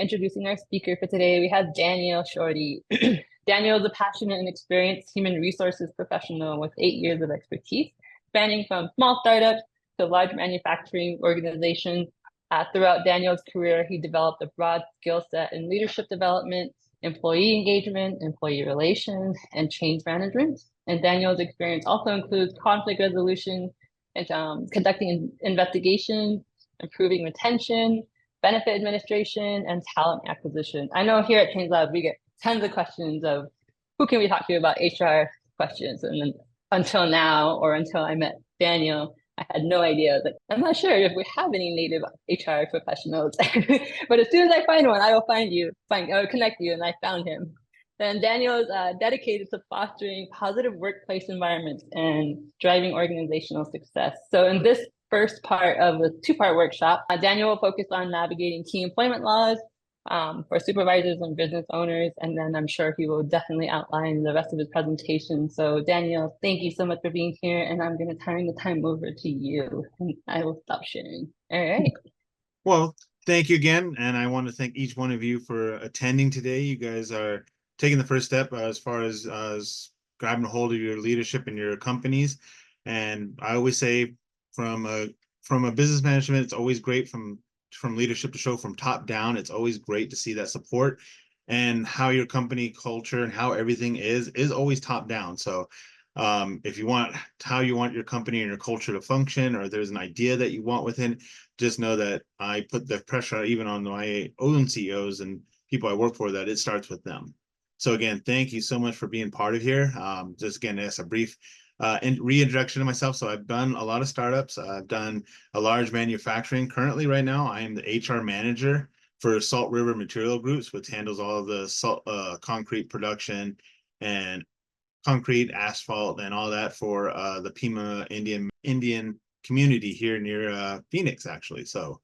introducing our speaker for today, we have Daniel Shorty. Daniel is a passionate and experienced human resources professional with 8 years of expertise, spanning from small startups to large manufacturing organizations. Throughout Daniel's career, he developed a broad skill set in leadership development, employee engagement, employee relations, and change management. And Daniel's experience also includes conflict resolution and conducting investigations, improving retention, benefit administration, and talent acquisition. I know here at ChangeLab, we get tons of questions of who can we talk to about HR questions. And then until now, or until I met Daniel, I had no idea that I'm not sure if we have any native HR professionals. But as soon as I find one, I will connect you, and I found him. And Daniel is dedicated to fostering positive workplace environments and driving organizational success. So in this first part of the two-part workshop, Daniel will focus on navigating key employment laws for supervisors and business owners, and then I'm sure he will definitely outline the rest of his presentation. So Daniel, thank you so much for being here, and I'm going to turn the time over to you, and I will stop sharing. All right. Well, thank you again, and I want to thank each one of you for attending today. You guys are taking the first step as far as grabbing a hold of your leadership in your companies. And I always say, from a business management, it's always great from leadership to show from top down. It's always great to see that support, and how your company culture and how everything is always top down. So if you want how you want your company and your culture to function, or there's an idea that you want within, just know that I put the pressure even on my own CEOs and people I work for, that it starts with them. So again, thank you so much for being part of here. Just again, as a brief reintroduction to myself. So I've done a lot of startups. I've done a large manufacturing. Currently, right now, I am the HR manager for Salt River Material Groups, which handles all of the salt, concrete production and concrete, asphalt, and all that for the Pima Indian community here near Phoenix, actually. So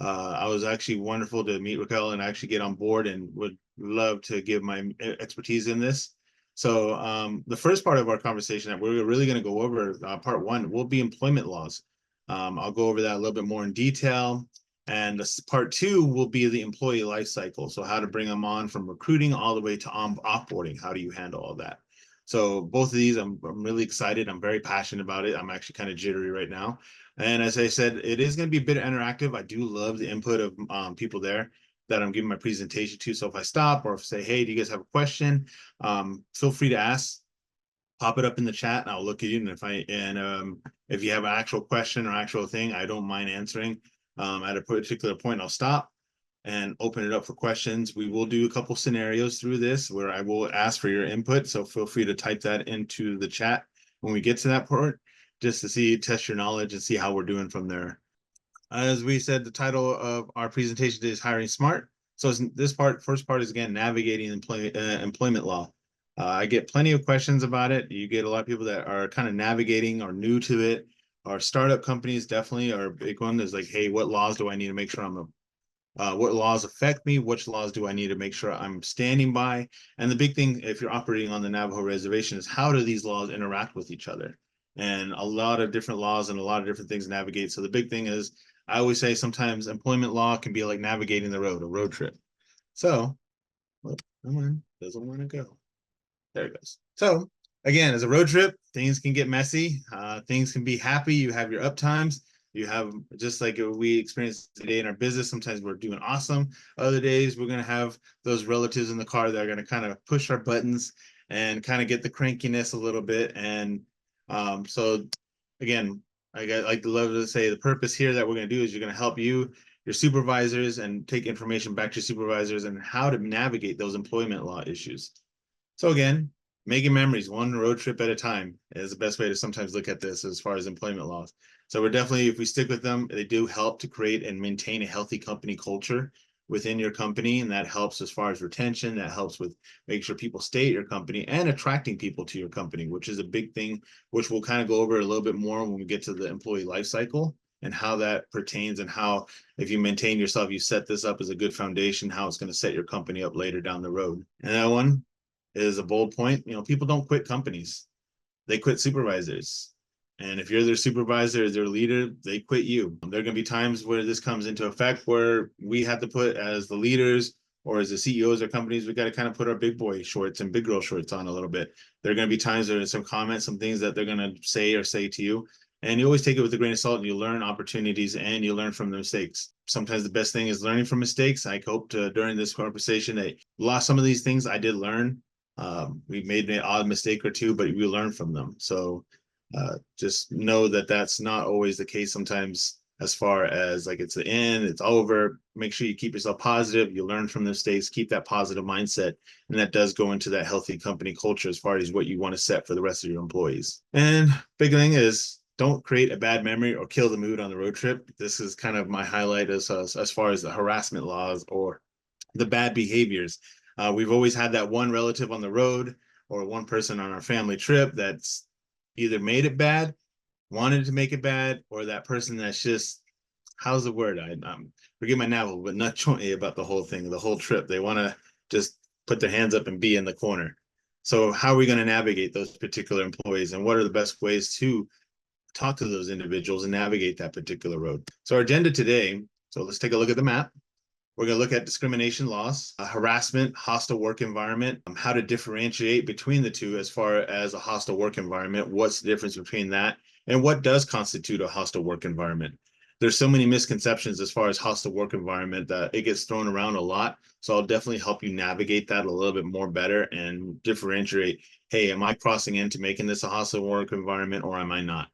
I was actually wonderful to meet Raquel and actually get on board, and would love to give my expertise in this. So the first part of our conversation that we're really going to go over, part one, will be employment laws. I'll go over that a little bit more in detail. And part two will be the employee life cycle. So how to bring them on from recruiting all the way to offboarding. How do you handle all that? So both of these, I'm really excited. I'm very passionate about it. I'm actually kind of jittery right now. And as I said, it is going to be a bit interactive. I do love the input of people there that I'm giving my presentation to. So if I stop or if say, hey, do you guys have a question? Feel free to ask. Pop it up in the chat, and I'll look at you. And if you have an actual question or actual thing, I don't mind answering. At a particular point, I'll stop and open it up for questions. We will do a couple scenarios through this where I will ask for your input. So feel free to type that into the chat when we get to that part, just to test your knowledge and see how we're doing from there. As we said, the title of our presentation is Hiring Smart. So first part is, again, navigating employment law. I get plenty of questions about it. You get a lot of people that are kind of navigating or new to it. Our startup companies definitely are a big one. There's like, hey, what laws do I need to make sure what laws affect me? Which laws do I need to make sure I'm standing by? And the big thing, if you're operating on the Navajo reservation, is how do these laws interact with each other? And a lot of different laws and a lot of different things navigate. So the big thing is, I always say sometimes employment law can be like navigating the road, a road trip. So, come on, doesn't want to go. There it goes. So again, as a road trip, things can get messy. Things can be happy. You have your up times. You have, just like we experienced today in our business, sometimes we're doing awesome. Other days, we're going to have those relatives in the car that are going to kind of push our buttons and kind of get the crankiness a little bit. And so again, I like to love to say the purpose here that we're going to do is you're going to help you, your supervisors, and take information back to your supervisors and how to navigate those employment law issues. So again, making memories, one road trip at a time is the best way to sometimes look at this as far as employment laws. So we're definitely, if we stick with them, they do help to create and maintain a healthy company culture within your company. And that helps as far as retention. That helps with making sure people stay at your company and attracting people to your company, which is a big thing, which we'll kind of go over a little bit more when we get to the employee life cycle and how that pertains, and how, if you maintain yourself, you set this up as a good foundation, how it's going to set your company up later down the road. And that one is a bold point. People don't quit companies. They quit supervisors. And if you're their supervisor, their leader, they quit you. There are going to be times where this comes into effect where we have to put, as the leaders or as the CEOs of companies, we got to kind of put our big boy shorts and big girl shorts on a little bit. There are going to be times there are some comments, some things that they're going to say to you. And you always take it with a grain of salt, and you learn opportunities and you learn from the mistakes. Sometimes the best thing is learning from mistakes. I hope during this conversation that lost some of these things I did learn. We made an odd mistake or two, but we learned from them. So just know that that's not always the case. Sometimes as far as like it's the end, it's over. Make sure you keep yourself positive. You learn from the mistakes, keep that positive mindset. And that does go into that healthy company culture as far as what you want to set for the rest of your employees. And big thing is, don't create a bad memory or kill the mood on the road trip. This is kind of my highlight as far as the harassment laws or the bad behaviors. We've always had that one relative on the road or one person on our family trip that's either made it bad, wanted to make it bad, or that person that's just, how's the word? Forget my navel, but not jointly about the whole thing, the whole trip. They want to just put their hands up and be in the corner. So how are we going to navigate those particular employees, and what are the best ways to talk to those individuals and navigate that particular road? So our agenda today, so let's take a look at the map. We're going to look at discrimination laws, harassment, hostile work environment, how to differentiate between the two as far as a hostile work environment, what's the difference between that, and what does constitute a hostile work environment. There's so many misconceptions as far as hostile work environment that it gets thrown around a lot. So I'll definitely help you navigate that a little bit more better and differentiate, hey, am I crossing into making this a hostile work environment or am I not?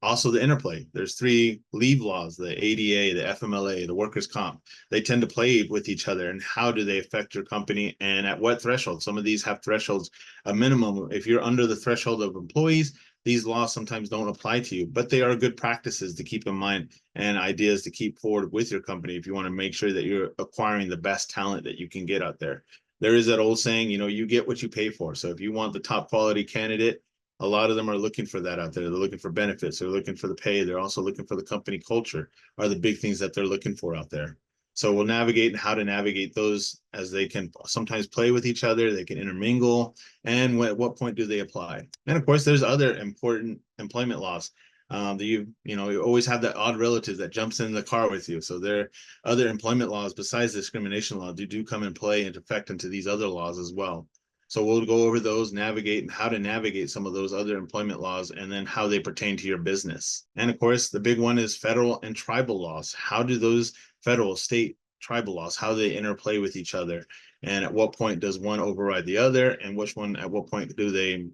Also the interplay. There's 3 leave laws, the ADA, the FMLA, the workers' comp. They tend to play with each other, and how do they affect your company and at what threshold? Some of these have thresholds, a minimum. If you're under the threshold of employees, these laws sometimes don't apply to you, but they are good practices to keep in mind and ideas to keep forward with your company if you want to make sure that you're acquiring the best talent that you can get out there. There is that old saying, you get what you pay for. So if you want the top quality candidate, a lot of them are looking for that out there. They're looking for benefits. They're looking for the pay. They're also looking for the company culture are the big things that they're looking for out there. So we'll navigate and how to navigate those as they can sometimes play with each other. They can intermingle. And at what point do they apply? And of course, there's other important employment laws. You always have that odd relative that jumps in the car with you. So there are other employment laws besides discrimination law do come in play and affect into these other laws as well. So we'll go over those, navigate, and how to navigate some of those other employment laws, and then how they pertain to your business. And of course, the big one is federal and tribal laws. How do those federal, state, tribal laws, how they interplay with each other? And at what point does one override the other? And which one, at what point do they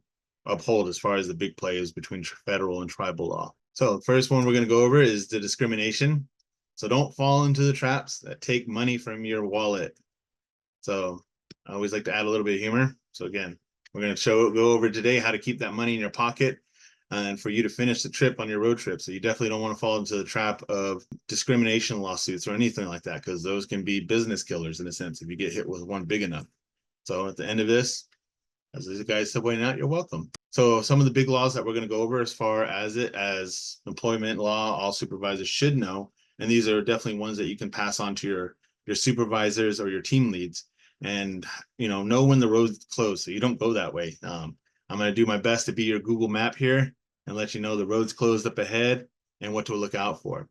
uphold as far as the big play is between federal and tribal law? So the first one we're going to go over is the discrimination. So don't fall into the traps that take money from your wallet. So I always like to add a little bit of humor. So again, we're going to go over today how to keep that money in your pocket and for you to finish the trip on your road trip. So you definitely don't want to fall into the trap of discrimination lawsuits or anything like that, because those can be business killers in a sense if you get hit with one big enough. So at the end of this, as these guys said pointing out, you're welcome. So some of the big laws that we're going to go over as far as employment law, all supervisors should know. And these are definitely ones that you can pass on to your supervisors or your team leads. And know when the road's closed so you don't go that way. I'm going to do my best to be your Google map here and let you know the road's closed up ahead and what to look out for.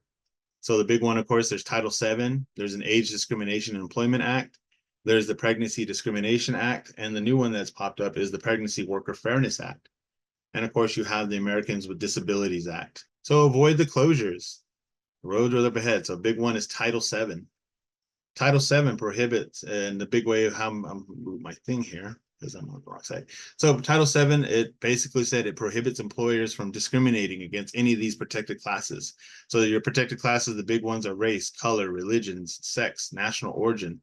So the big one, of course, there's Title VII. There's an Age Discrimination and Employment Act. There's the Pregnancy Discrimination Act. And the new one that's popped up is the Pregnancy Worker Fairness Act. And of course, you have the Americans with Disabilities Act. So avoid the closures. The roads are up ahead. So a big one is Title VII. Title VII prohibits, and the big way of how I'm move my thing here because I'm on the wrong side. So Title VII, it basically said it prohibits employers from discriminating against any of these protected classes. So your protected classes, the big ones are race, color, religions, sex, national origin.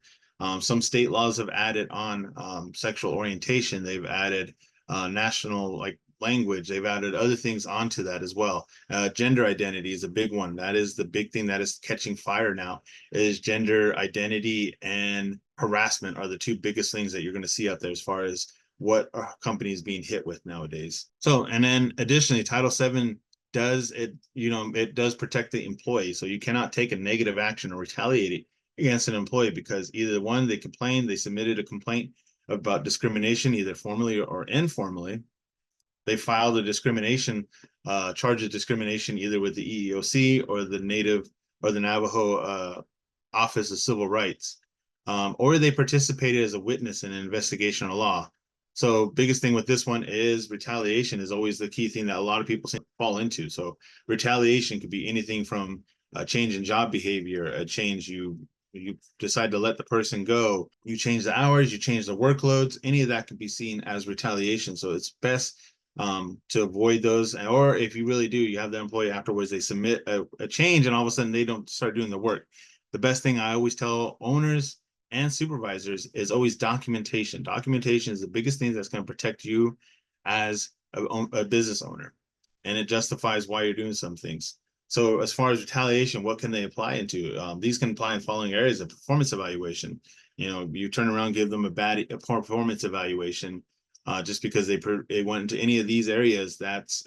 Some state laws have added on sexual orientation. They've added national language. They've added other things onto that as well. Gender identity is a big one. That is the big thing that is catching fire now, is gender identity and harassment are the 2 biggest things that you're going to see out there as far as what a company is being hit with nowadays. So, and then additionally, Title VII does protect the employee. So you cannot take a negative action or retaliate against an employee because either one, they submitted a complaint about discrimination, either formally or informally. They filed a discrimination charge of discrimination either with the EEOC or the Navajo Office of Civil Rights. or they participated as a witness in an investigation or law. So biggest thing with this one is retaliation is always the key thing that a lot of people fall into. So retaliation could be anything from a change in job behavior, a change you decide to let the person go, you change the hours, you change the workloads, any of that can be seen as retaliation. So it's best to avoid those. Or if you really do, you have the employee afterwards, they submit a change and all of a sudden they don't start doing the work. The best thing I always tell owners and supervisors is always documentation. Documentation is the biggest thing that's going to protect you as a business owner, and it justifies why you're doing some things. So as far as retaliation, what can they apply into? These can apply in following areas of performance evaluation. You turn around, give them a performance evaluation just because they went into any of these areas. That's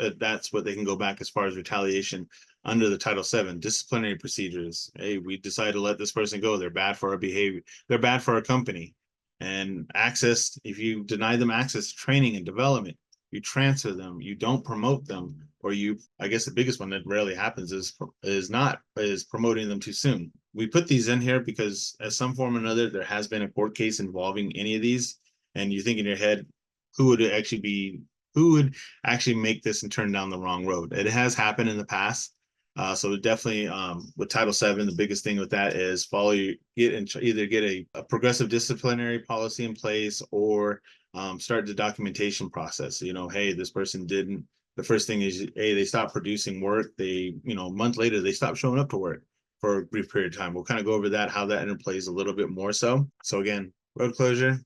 what they can go back as far as retaliation under the Title VII. Disciplinary procedures. Hey, we decided to let this person go. They're bad for our behavior. They're bad for our company. And access, if you deny them access to training and development, you transfer them, you don't promote them, or I guess the biggest one that rarely happens is promoting them too soon. We put these in here because at some form or another, there has been a court case involving any of these. And you think in your head, who would actually make this and turn down the wrong road? It has happened in the past. So definitely with Title VII, the biggest thing with that is either get a progressive disciplinary policy in place or start the documentation process. Hey, this person didn't. The first thing is, hey, they stopped producing work. A month later, they stopped showing up to work for a brief period of time. We'll kind of go over that, how that interplays a little bit more so. So again, road closure.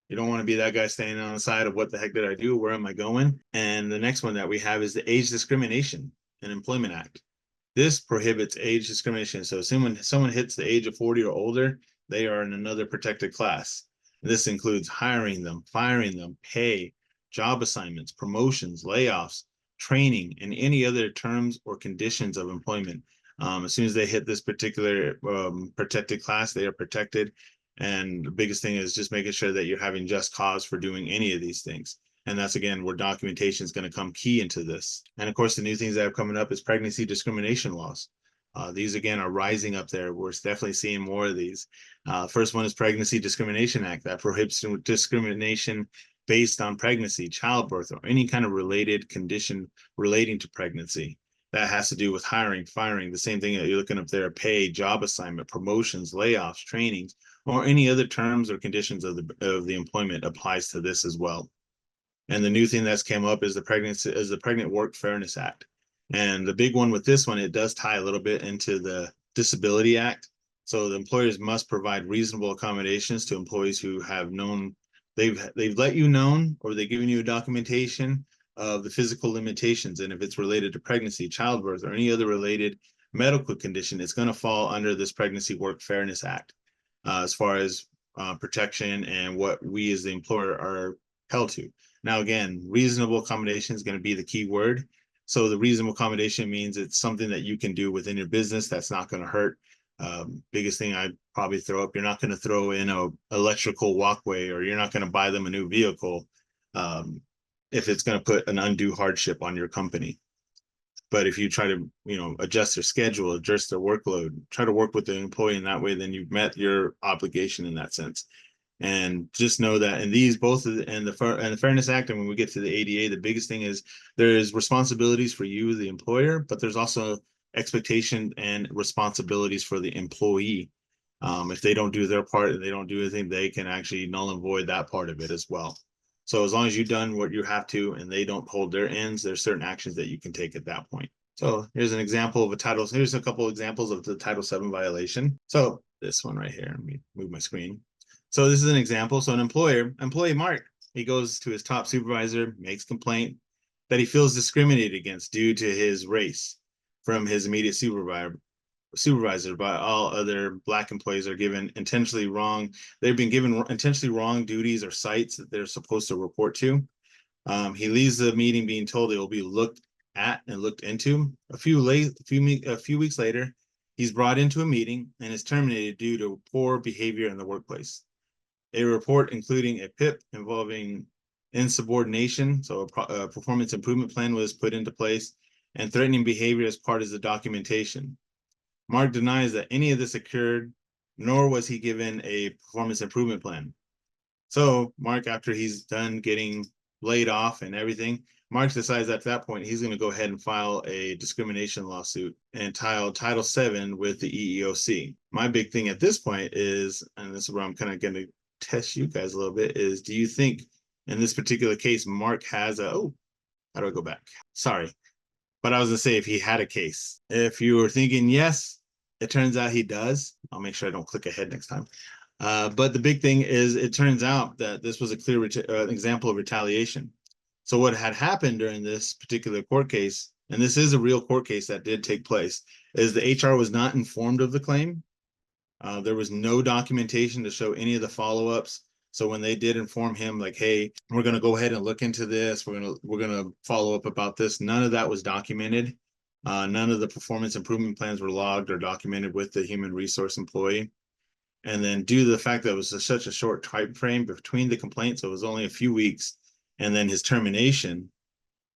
You don't want to be that guy standing on the side of what the heck did I do? Where am I going? And the next one that we have is the Age Discrimination and Employment Act. This prohibits age discrimination. So when someone hits the age of 40 or older, they are in another protected class. This includes hiring them, firing them, pay, job assignments, promotions, layoffs, training, and any other terms or conditions of employment. As soon as they hit this particular protected class, they are protected. And the biggest thing is just making sure that you're having just cause for doing any of these things. And that's, again, where documentation is going to come key into this. And of course, the new things that are coming up is pregnancy discrimination laws. These, again, are rising up there. We're definitely seeing more of these. First one is Pregnancy Discrimination Act that prohibits discrimination based on pregnancy, childbirth, or any kind of related condition relating to pregnancy. That has to do with hiring, firing, the same thing that you're looking up there, pay, job assignment, promotions, layoffs, trainings, or any other terms or conditions of the employment applies to this as well. And the new thing that's came up is the Pregnant Work Fairness Act. And the big one with this one, it does tie a little bit into the Disability Act. So the employers must provide reasonable accommodations to employees who have known they've let you know, or they've given you a documentation of the physical limitations. And if it's related to pregnancy, childbirth, or any other related medical condition, it's going to fall under this Pregnancy Work Fairness Act as far as protection and what we as the employer are held to. Now, again, reasonable accommodation is going to be the key word. So the reasonable accommodation means it's something that you can do within your business that's not going to hurt. Biggest thing I'd probably throw up, you're not going to throw in an electrical walkway, or you're not going to buy them a new vehicle if it's going to put an undue hardship on your company. But if you try to, adjust their schedule, adjust their workload, try to work with the employee in that way, then you've met your obligation in that sense. And just know that in these both and the Fairness Act, and when we get to the ADA, the biggest thing is there's responsibilities for you, the employer, but there's also expectation and responsibilities for the employee. If they don't do their part and they don't do anything, they can actually null and void that part of it as well. So as long as you've done what you have to and they don't hold their ends, there's certain actions that you can take at that point. So here's an example of here's a couple examples of the Title VII violation. So this one right here, let me move my screen. So this is an example. So an employee Mark, he goes to his top supervisor, makes complaint that he feels discriminated against due to his race from his immediate supervisor, by all other Black employees are given intentionally wrong. They've been given intentionally wrong duties or sites that they're supposed to report to. He leaves the meeting being told it will be looked at and looked into. A few weeks later, he's brought into a meeting and is terminated due to poor behavior in the workplace. A report including a PIP involving insubordination, so a performance improvement plan, was put into place, and threatening behavior as part of the documentation. Mark denies that any of this occurred nor was he given a performance improvement plan. So Mark, after he's done getting laid off and everything, Mark decides at that point he's going to go ahead and file a discrimination lawsuit and Title VII with the EEOC. My big thing at this point is, and this is where I'm kind of going to test you guys a little bit, is do you think in this particular case, Mark has a, oh, how do I go back? Sorry. But I was going to say if he had a case. If you were thinking yes, it turns out he does. I'll make sure I don't click ahead next time. But the big thing is it turns out that this was a clear example of retaliation. So what had happened during this particular court case, and this is a real court case that did take place, is the HR was not informed of the claim. There was no documentation to show any of the follow-ups. So when they did inform him, like, hey, we're going to go ahead and look into this, we're going to follow up about this, none of that was documented. None of the performance improvement plans were logged or documented with the human resource employee. And then due to the fact that it was such a short time frame between the complaints, so it was only a few weeks, and then his termination.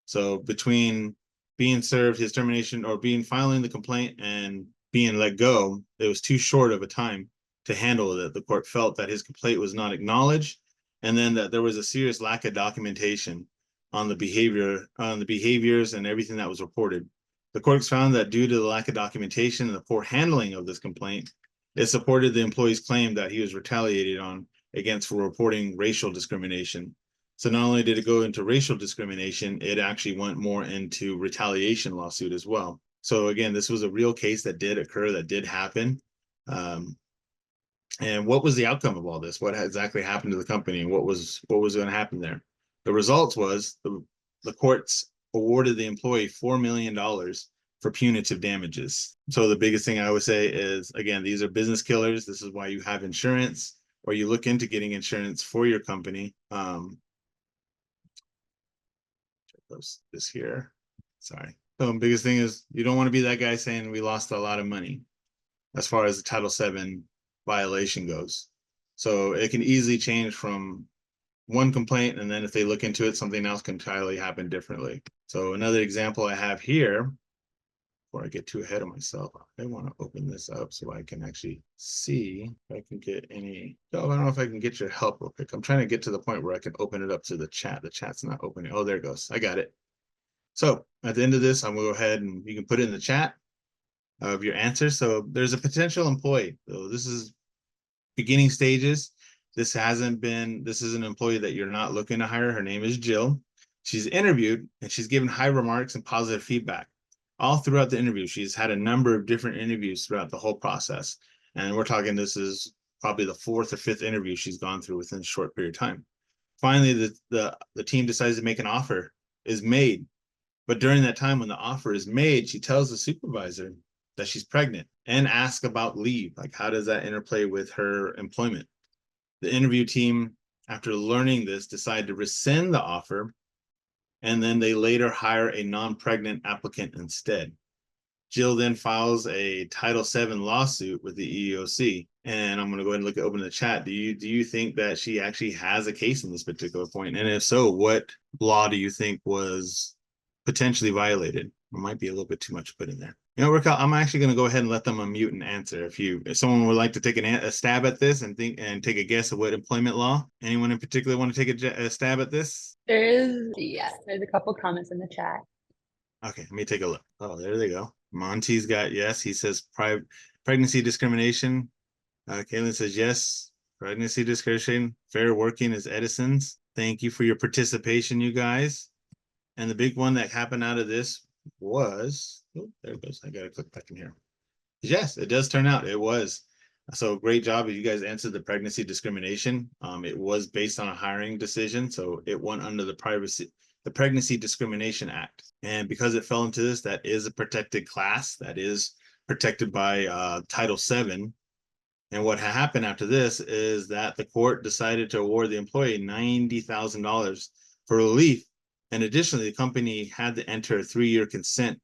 So between being served, his termination, or filing the complaint and being let go, it was too short of a time to handle it. The court felt that his complaint was not acknowledged, and then that there was a serious lack of documentation on the behaviors and everything that was reported. The courts found that due to the lack of documentation and the poor handling of this complaint, it supported the employee's claim that he was retaliated on against for reporting racial discrimination. So not only did it go into racial discrimination, it actually went more into retaliation lawsuit as well. So again, this was a real case that did occur, that did happen. And what was the outcome of all this? What exactly happened to the company? And what was going to happen there? The results was the courts awarded the employee $4 million for punitive damages. So the biggest thing I would say is, again, these are business killers. This is why you have insurance, or you look into getting insurance for your company. This here, sorry. So the biggest thing is you don't want to be that guy saying we lost a lot of money as far as the Title VII violation goes. So it can easily change from one complaint, and then if they look into it, something else can entirely happen differently. So another example I have here, before I get too ahead of myself, I want to open this up so I can actually see if I can get any. Oh, I don't know if I can get your help real quick. I'm trying to get to the point where I can open it up to the chat. The chat's not opening. Oh, there it goes. I got it. So at the end of this, I'm going to go ahead and you can put it in the chat of your answer. So there's a potential employee. So this is beginning stages. This is an employee that you're not looking to hire. Her name is Jill. She's interviewed and she's given high remarks and positive feedback. All throughout the interview, she's had a number of different interviews throughout the whole process. And we're talking, this is probably the 4th or 5th interview she's gone through within a short period of time. Finally, the team decides to make an offer, is made. But during that time when the offer is made, she tells the supervisor that she's pregnant and asks about leave. Like, how does that interplay with her employment? The interview team, after learning this, decided to rescind the offer, and then they later hire a non-pregnant applicant instead. Jill then files a Title VII lawsuit with the EEOC, and I'm going to go ahead and open the chat. Do you think that she actually has a case in this particular point? And if so, what law do you think was potentially violated? It might be a little bit too much to put in there. You know, Raquel, I'm actually going to go ahead and let them unmute and answer. If someone would like to take a stab at this and take a guess at what employment law, anyone in particular want to take a stab at this? There's a couple comments in the chat. Okay, let me take a look. Oh, there they go. Monty's got yes. He says pregnancy discrimination. Kaylin says yes. Pregnancy discrimination. Fair working is Edison's. Thank you for your participation, you guys. And the big one that happened out of this was, oh, there it goes. I got to click back in here. Yes, it does turn out. It was. So great job. You guys answered the pregnancy discrimination. It was based on a hiring decision. So it went under the Pregnancy Discrimination Act. And because it fell into this, that is a protected class that is protected by Title VII. And what happened after this is that the court decided to award the employee $90,000 for relief. And additionally, the company had to enter a 3-year consent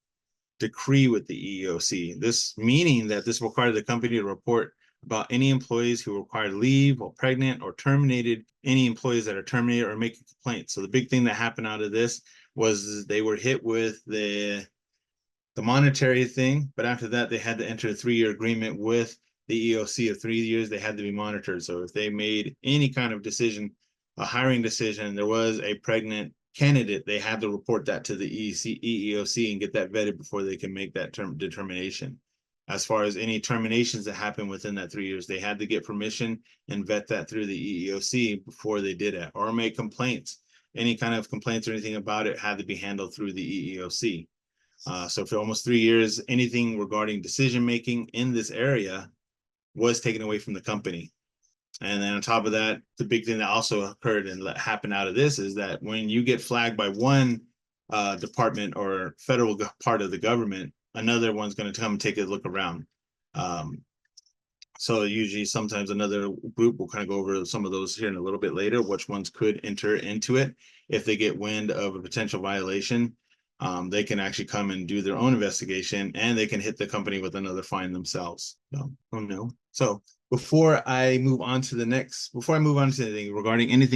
decree with the EEOC. This meaning that this required the company to report about any employees who required leave while pregnant, or terminated any employees that are terminated or making complaints. So the big thing that happened out of this was they were hit with the monetary thing, but after that they had to enter a 3-year agreement with the EOC of 3 years, they had to be monitored. So if they made any kind of decision, a hiring decision, there was a pregnant candidate, they had to report that to the EEOC and get that vetted before they can make that determination. As far as any terminations that happen within that 3 years, they had to get permission and vet that through the EEOC before they did it, or make complaints. Any kind of complaints or anything about it had to be handled through the EEOC. So for almost 3 years, anything regarding decision-making in this area was taken away from the company. And then on top of that, the big thing that also occurred and happened out of this is that when you get flagged by one department or federal part of the government, another one's going to come and take a look around. So usually sometimes another group will kind of go over some of those here in a little bit later, which ones could enter into it. If they get wind of a potential violation, they can actually come and do their own investigation, and they can hit the company with another fine themselves. So, oh no. So before I move on to anything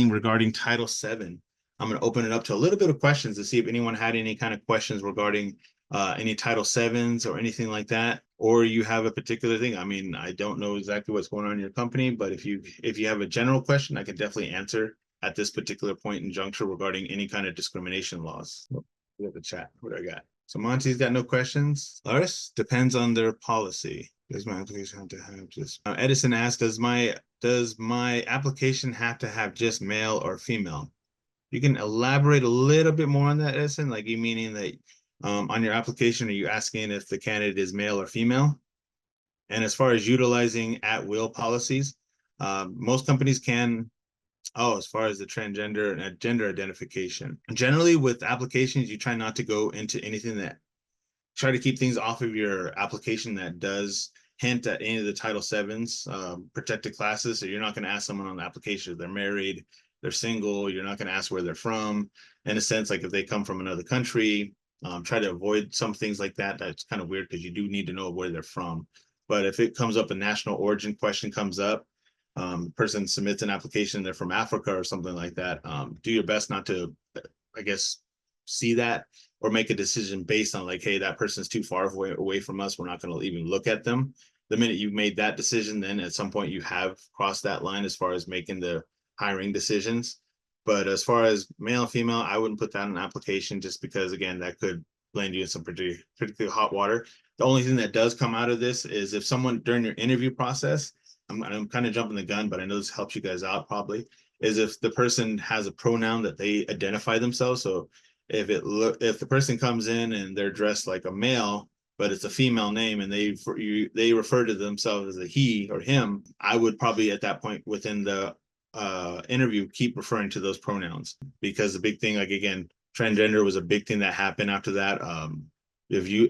regarding Title VII, I'm going to open it up to a little bit of questions to see if anyone had any kind of questions regarding any Title VIIs or anything like that, or you have a particular thing. I mean, I don't know exactly what's going on in your company, but if you have a general question, I can definitely answer at this particular point in juncture regarding any kind of discrimination laws. We have the chat. What do I got? So Monty's got no questions. Lars, depends on their policy. Does my application have to have just Edison asked, does my application have to have just male or female? You can elaborate a little bit more on that, Edison. Like, you meaning that on your application, are you asking if the candidate is male or female? And as far as utilizing at-will policies, most companies can. Oh, as far as the transgender and gender identification. Generally with applications, you try not to go into anything that, try to keep things off of your application that does hint at any of the Title VII's protected classes. So you're not going to ask someone on the application if they're married, they're single. You're not going to ask where they're from. In a sense, like if they come from another country, try to avoid some things like that. That's kind of weird because you do need to know where they're from. But if it comes up, a national origin question comes up, person submits an application, they're from Africa or something like that, do your best not to, I guess, see that or make a decision based on like, hey, that person's too far away from us, we're not going to even look at them. The minute you've made that decision, then at some point you have crossed that line as far as making the hiring decisions. But as far as male and female, I wouldn't put that in an application, just because, again, that could land you in some particularly hot water. The only thing that does come out of this is if someone during your interview process, I'm kind of jumping the gun, but I know this helps you guys out probably, is if the person has a pronoun that they identify themselves. So if the person comes in and they're dressed like a male, but it's a female name and they refer to themselves as a he or him, I would probably at that point within the interview keep referring to those pronouns, because the big thing, like, again, transgender was a big thing that happened after that, if you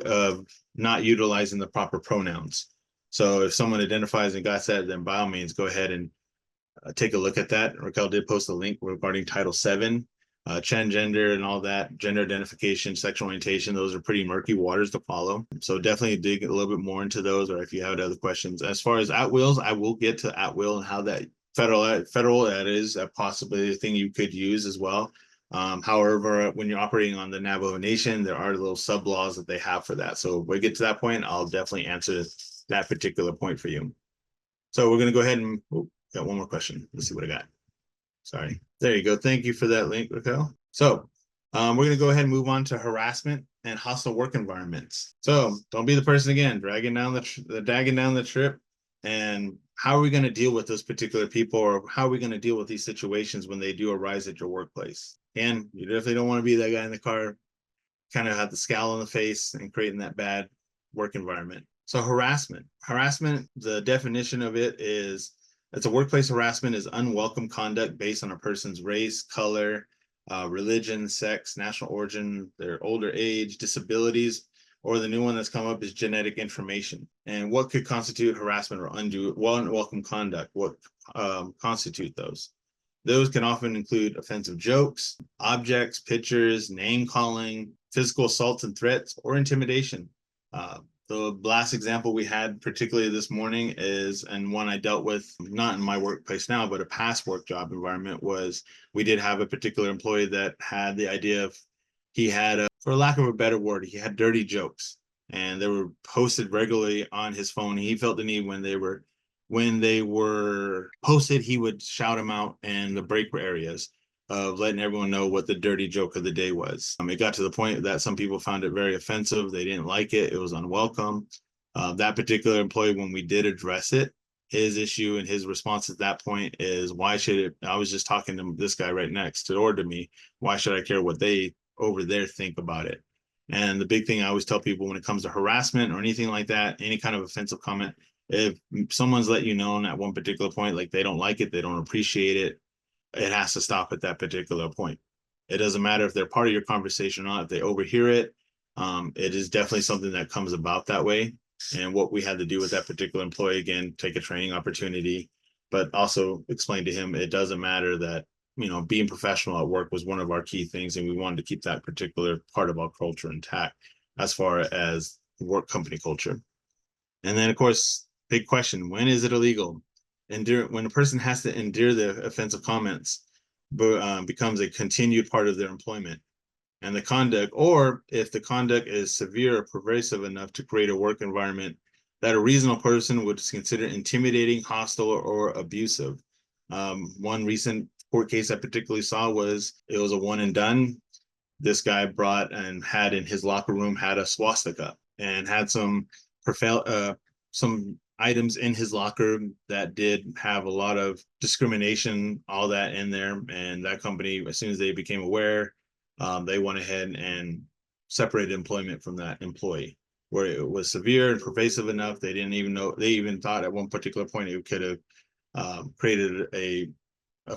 not utilizing the proper pronouns. So if someone identifies and got that, then by all means, go ahead and take a look at that. Raquel did post a link regarding Title VII, transgender and all that, gender identification, sexual orientation. Those are pretty murky waters to follow. So definitely dig a little bit more into those, or if you have other questions. As far as at-wills, I will get to at-will and how that federal, that is a possibly a thing you could use as well. However, when you're operating on the Navajo Nation, there are little sub laws that they have for that. So when we get to that point, I'll definitely answer that particular point for you. So we're going to go ahead and got one more question. Let's see what I got. Sorry. There you go. Thank you for that link, Raquel. So we're going to go ahead and move on to harassment and hostile work environments. So don't be the person again dragging down the trip. And how are we going to deal with those particular people, or how are we going to deal with these situations when they do arise at your workplace? And you definitely don't want to be that guy in the car, kind of have the scowl on the face and creating that bad work environment. So harassment, the definition of it is, it's a workplace harassment is unwelcome conduct based on a person's race, color, religion, sex, national origin, their older age, disabilities, or the new one that's come up is genetic information. And what could constitute harassment or unwelcome conduct? What constitute those? Those can often include offensive jokes, objects, pictures, name calling, physical assaults and threats, or intimidation. The last example we had, particularly this morning, is, and one I dealt with, not in my workplace now, but a past work job environment, was we did have a particular employee that had the idea of, he had, for lack of a better word, he had dirty jokes. and they were posted regularly on his phone. He felt the need when they were posted, he would shout them out in the break areas of letting everyone know what the dirty joke of the day was. It got to the point that some people found it very offensive. They didn't like it. It was unwelcome. That particular employee, when we did address it, his issue and his response at that point is, why should it? I was just talking to this guy right next door to me. Why should I care what they over there think about it? And the big thing I always tell people when it comes to harassment or anything like that, any kind of offensive comment, if someone's let you know at one particular point, like they don't like it, they don't appreciate it, it has to stop at that particular point. It doesn't matter if they're part of your conversation or not. If they overhear it, it is definitely something that comes about that way. And what we had to do with that particular employee, again, take a training opportunity, but also explain to him it doesn't matter that, you know, being professional at work was one of our key things, and we wanted to keep that particular part of our culture intact as far as work company culture. And then, of course, big question: when is it illegal? When a person has to endure the offensive comments, becomes a continued part of their employment, and the conduct, or if the conduct is severe or pervasive enough to create a work environment that a reasonable person would consider intimidating, hostile, or abusive. One recent court case I particularly saw was, it was a one and done. This guy brought and had in his locker room had a swastika and had some items in his locker that did have a lot of discrimination, all that in there. And that company, as soon as they became aware, they went ahead and separated employment from that employee, where it was severe and pervasive enough. They didn't even know, they even thought at one particular point it could have created a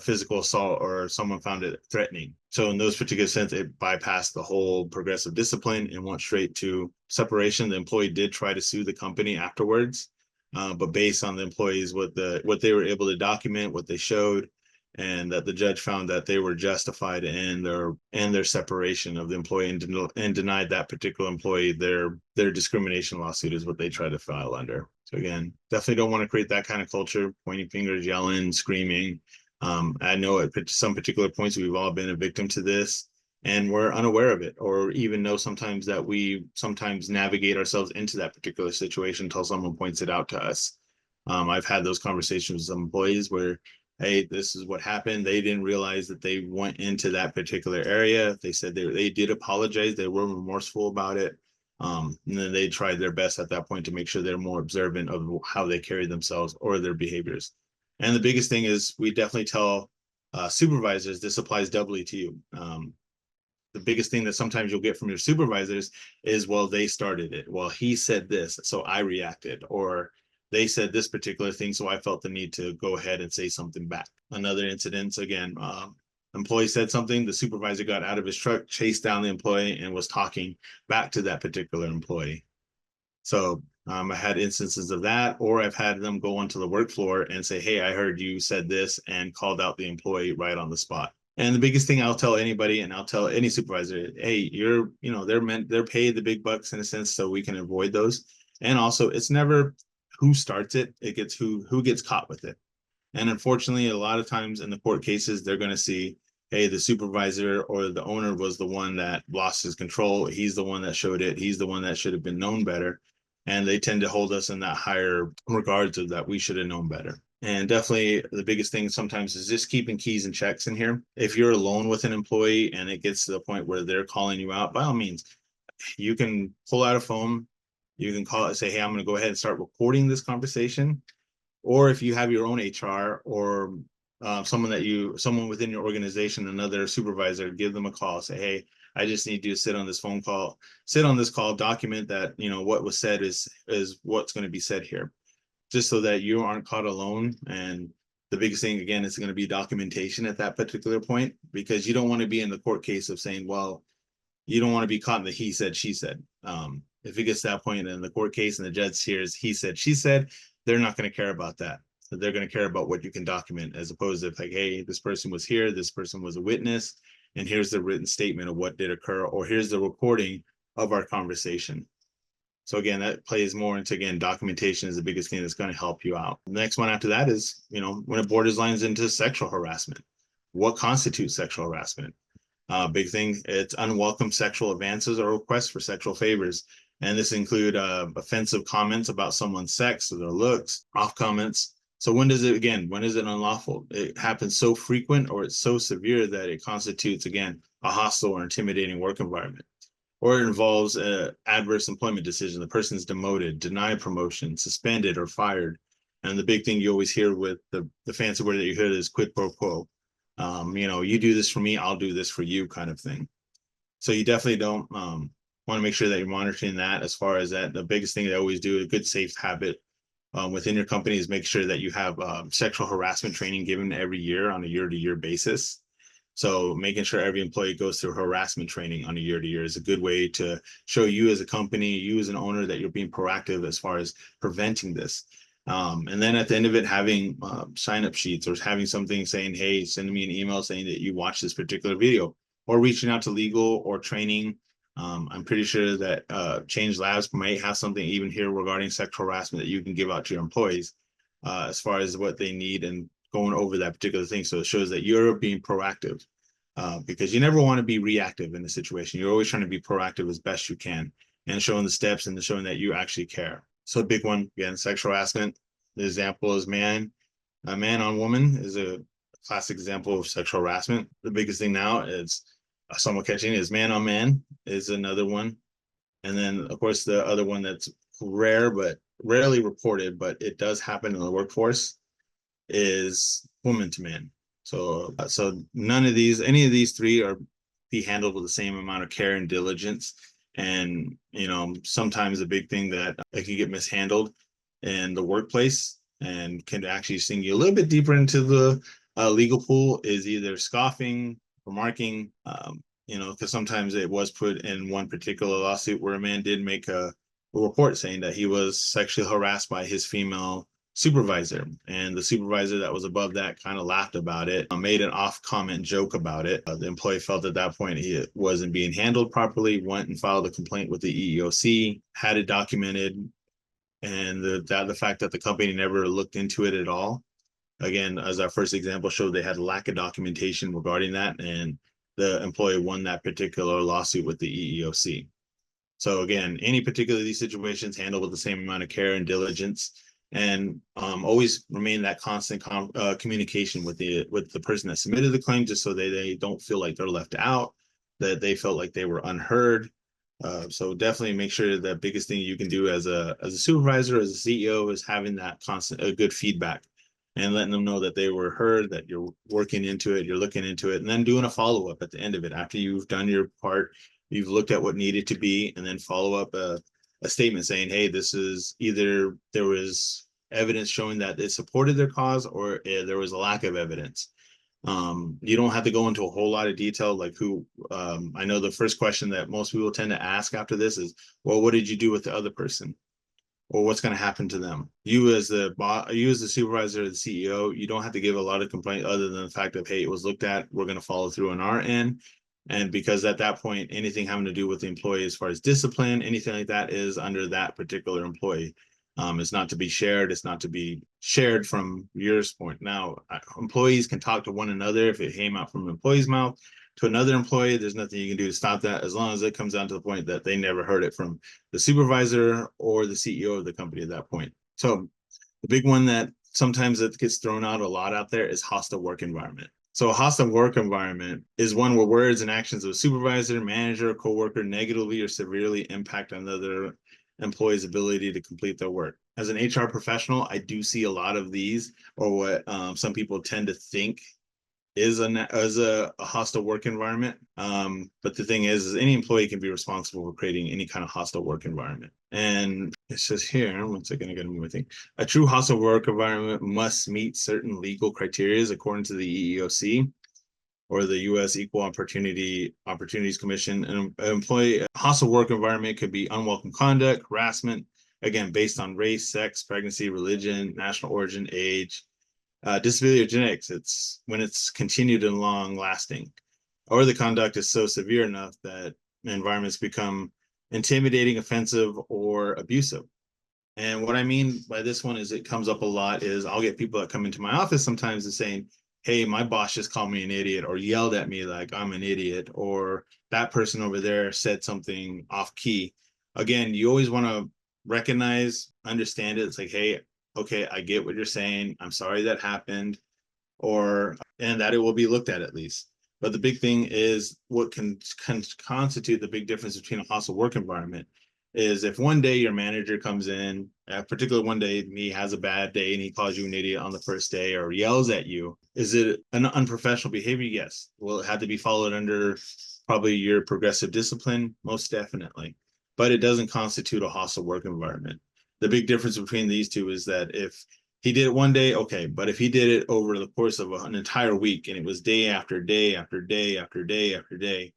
physical assault, or someone found it threatening. So in those particular sense, it bypassed the whole progressive discipline and went straight to separation. The employee did try to sue the company afterwards, but based on the employees, what they were able to document, what they showed, and that the judge found that they were justified in their separation of the employee, and denied that particular employee their discrimination lawsuit is what they tried to file under. So again, definitely don't want to create that kind of culture, pointing fingers, yelling, screaming. I know at some particular points we've all been a victim to this, and we're unaware of it, or even know sometimes that we sometimes navigate ourselves into that particular situation until someone points it out to us. I've had those conversations with some employees where, hey, this is what happened. They didn't realize that they went into that particular area. They said they did apologize. They were remorseful about it. And then they tried their best at that point to make sure they're more observant of how they carry themselves or their behaviors. And the biggest thing is, we definitely tell supervisors, this applies doubly to you. The biggest thing that sometimes you'll get from your supervisors is, well, they started it. Well, he said this, so I reacted, or they said this particular thing, so I felt the need to go ahead and say something back. Another incident, again, employee said something, the supervisor got out of his truck, chased down the employee, and was talking back to that particular employee. So I had instances of that, or I've had them go onto the work floor and say, hey, I heard you said this, and called out the employee right on the spot. And the biggest thing I'll tell anybody, and I'll tell any supervisor, hey, they're paid the big bucks in a sense, so we can avoid those. And also, it's never who starts it, it gets who gets caught with it. And unfortunately, a lot of times in the court cases, they're going to see, hey, the supervisor or the owner was the one that lost his control. He's the one that showed it. He's the one that should have been known better. And they tend to hold us in that higher regards of that we should have known better. And definitely the biggest thing sometimes is just keeping keys and checks in here. If you're alone with an employee and it gets to the point where they're calling you out, by all means, you can pull out a phone. You can call it and say, hey, I'm going to go ahead and start recording this conversation. Or if you have your own HR or someone within your organization, another supervisor, give them a call, say, hey, I just need you to sit on this call, document that, what was said is what's going to be said here, just so that you aren't caught alone. And the biggest thing, again, is going to be documentation at that particular point, because you don't want to be in the court case of saying, well, you don't want to be caught in the he said, she said. If it gets to that point in the court case and the judge hears he said, she said, they're not going to care about that. So they're going to care about what you can document, as opposed to like, hey, this person was here, this person was a witness, and here's the written statement of what did occur, or here's the recording of our conversation. So again, that plays more into, again, documentation is the biggest thing that's going to help you out. The next one after that is, when it borderlines into sexual harassment. What constitutes sexual harassment? Big thing, it's unwelcome sexual advances or requests for sexual favors. And this include offensive comments about someone's sex or their looks, off comments. So when is it unlawful? It happens so frequent or it's so severe that it constitutes, again, a hostile or intimidating work environment. Or it involves an adverse employment decision. The person's demoted, denied promotion, suspended, or fired. And the big thing you always hear with the fancy word that you hear is quid pro quo. You do this for me, I'll do this for you kind of thing. So you definitely don't want to make sure that you're monitoring that. As far as that, the biggest thing they always do, a good safe habit within your company, is make sure that you have sexual harassment training given every year on a year-to-year basis. So making sure every employee goes through harassment training on a year-to-year is a good way to show you as a company, you as an owner, that you're being proactive as far as preventing this. And then at the end of it, having sign-up sheets or having something saying, hey, send me an email saying that you watched this particular video, or reaching out to legal or training. I'm pretty sure that Change Labs might have something even here regarding sexual harassment that you can give out to your employees as far as what they need and going over that particular thing. So it shows that you're being proactive because you never want to be reactive in a situation. You're always trying to be proactive as best you can and showing the steps and showing that you actually care. So a big one, again, sexual harassment. The example is man on woman is a classic example of sexual harassment. The biggest thing now is somewhat catching is man on man is another one. And then of course the other one that's rare but rarely reported, but it does happen in the workforce, is woman to man. So any of these three are be handled with the same amount of care and diligence. And sometimes a big thing that it can get mishandled in the workplace and can actually sink you a little bit deeper into the legal pool is either scoffing, remarking, because sometimes it was put in one particular lawsuit where a man did make a report saying that he was sexually harassed by his female supervisor, and the supervisor that was above that kind of laughed about it, made an off comment joke about it. The employee felt at that point he wasn't being handled properly, went and filed a complaint with the EEOC, had it documented, and the fact that the company never looked into it at all, again, as our first example showed, they had a lack of documentation regarding that, and the employee won that particular lawsuit with the EEOC. So again, any particular of these situations handled with the same amount of care and diligence, and always remain that constant communication with the person that submitted the claim, just so they don't feel like they're left out, that they felt like they were unheard. So definitely make sure the biggest thing you can do as a supervisor, as a CEO, is having that constant good feedback and letting them know that they were heard, that you're working into it, you're looking into it, and then doing a follow-up at the end of it. After you've done your part, you've looked at what needed to be, and then follow up a statement saying, hey, this is either there was evidence showing that it supported their cause, or there was a lack of evidence. You don't have to go into a whole lot of detail, like I know the first question that most people tend to ask after this is, well, what did you do with the other person? Or what's going to happen to them? You as the supervisor, the CEO, you don't have to give a lot of complaint other than the fact of, hey, it was looked at, we're going to follow through on our end. And because at that point, anything having to do with the employee as far as discipline, anything like that, is under that particular employee. It's not to be shared. It's not to be shared from your point. Now, employees can talk to one another. If it came out from an employee's mouth to another employee, there's nothing you can do to stop that, as long as it comes down to the point that they never heard it from the supervisor or the CEO of the company at that point. So the big one that sometimes it gets thrown out a lot out there is hostile work environment. So a hostile work environment is one where words and actions of a supervisor, manager, or coworker negatively or severely impact another employee's ability to complete their work. As an HR professional, I do see a lot of these, or what some people tend to think is a hostile work environment. But the thing is any employee can be responsible for creating any kind of hostile work environment. And it says here, one second, I gotta move my thing. A true hostile work environment must meet certain legal criteria according to the EEOC or the U.S. Equal Opportunities Commission. An employee hostile work environment could be unwelcome conduct, harassment, again, based on race, sex, pregnancy, religion, national origin, age, disability, or genetics. It's when it's continued and long lasting, or the conduct is so severe enough that environments become intimidating, offensive, or abusive. And what I mean by this one is it comes up a lot is I'll get people that come into my office sometimes and saying, hey, my boss just called me an idiot or yelled at me like I'm an idiot, or that person over there said something off key. again, you always want to recognize, understand it. It's like, hey, okay, I get what you're saying. I'm sorry that happened, and that it will be looked at least. But the big thing is what can constitute the big difference between a hostile work environment is if one day your manager comes in, particularly one day he has a bad day and he calls you an idiot on the first day or yells at you, is it an unprofessional behavior? Yes. Will it have to be followed under probably your progressive discipline? Most definitely. But it doesn't constitute a hostile work environment. The big difference between these two is that if he did it one day, okay, but if he did it over the course of an entire week and it was day after day after day after day after day,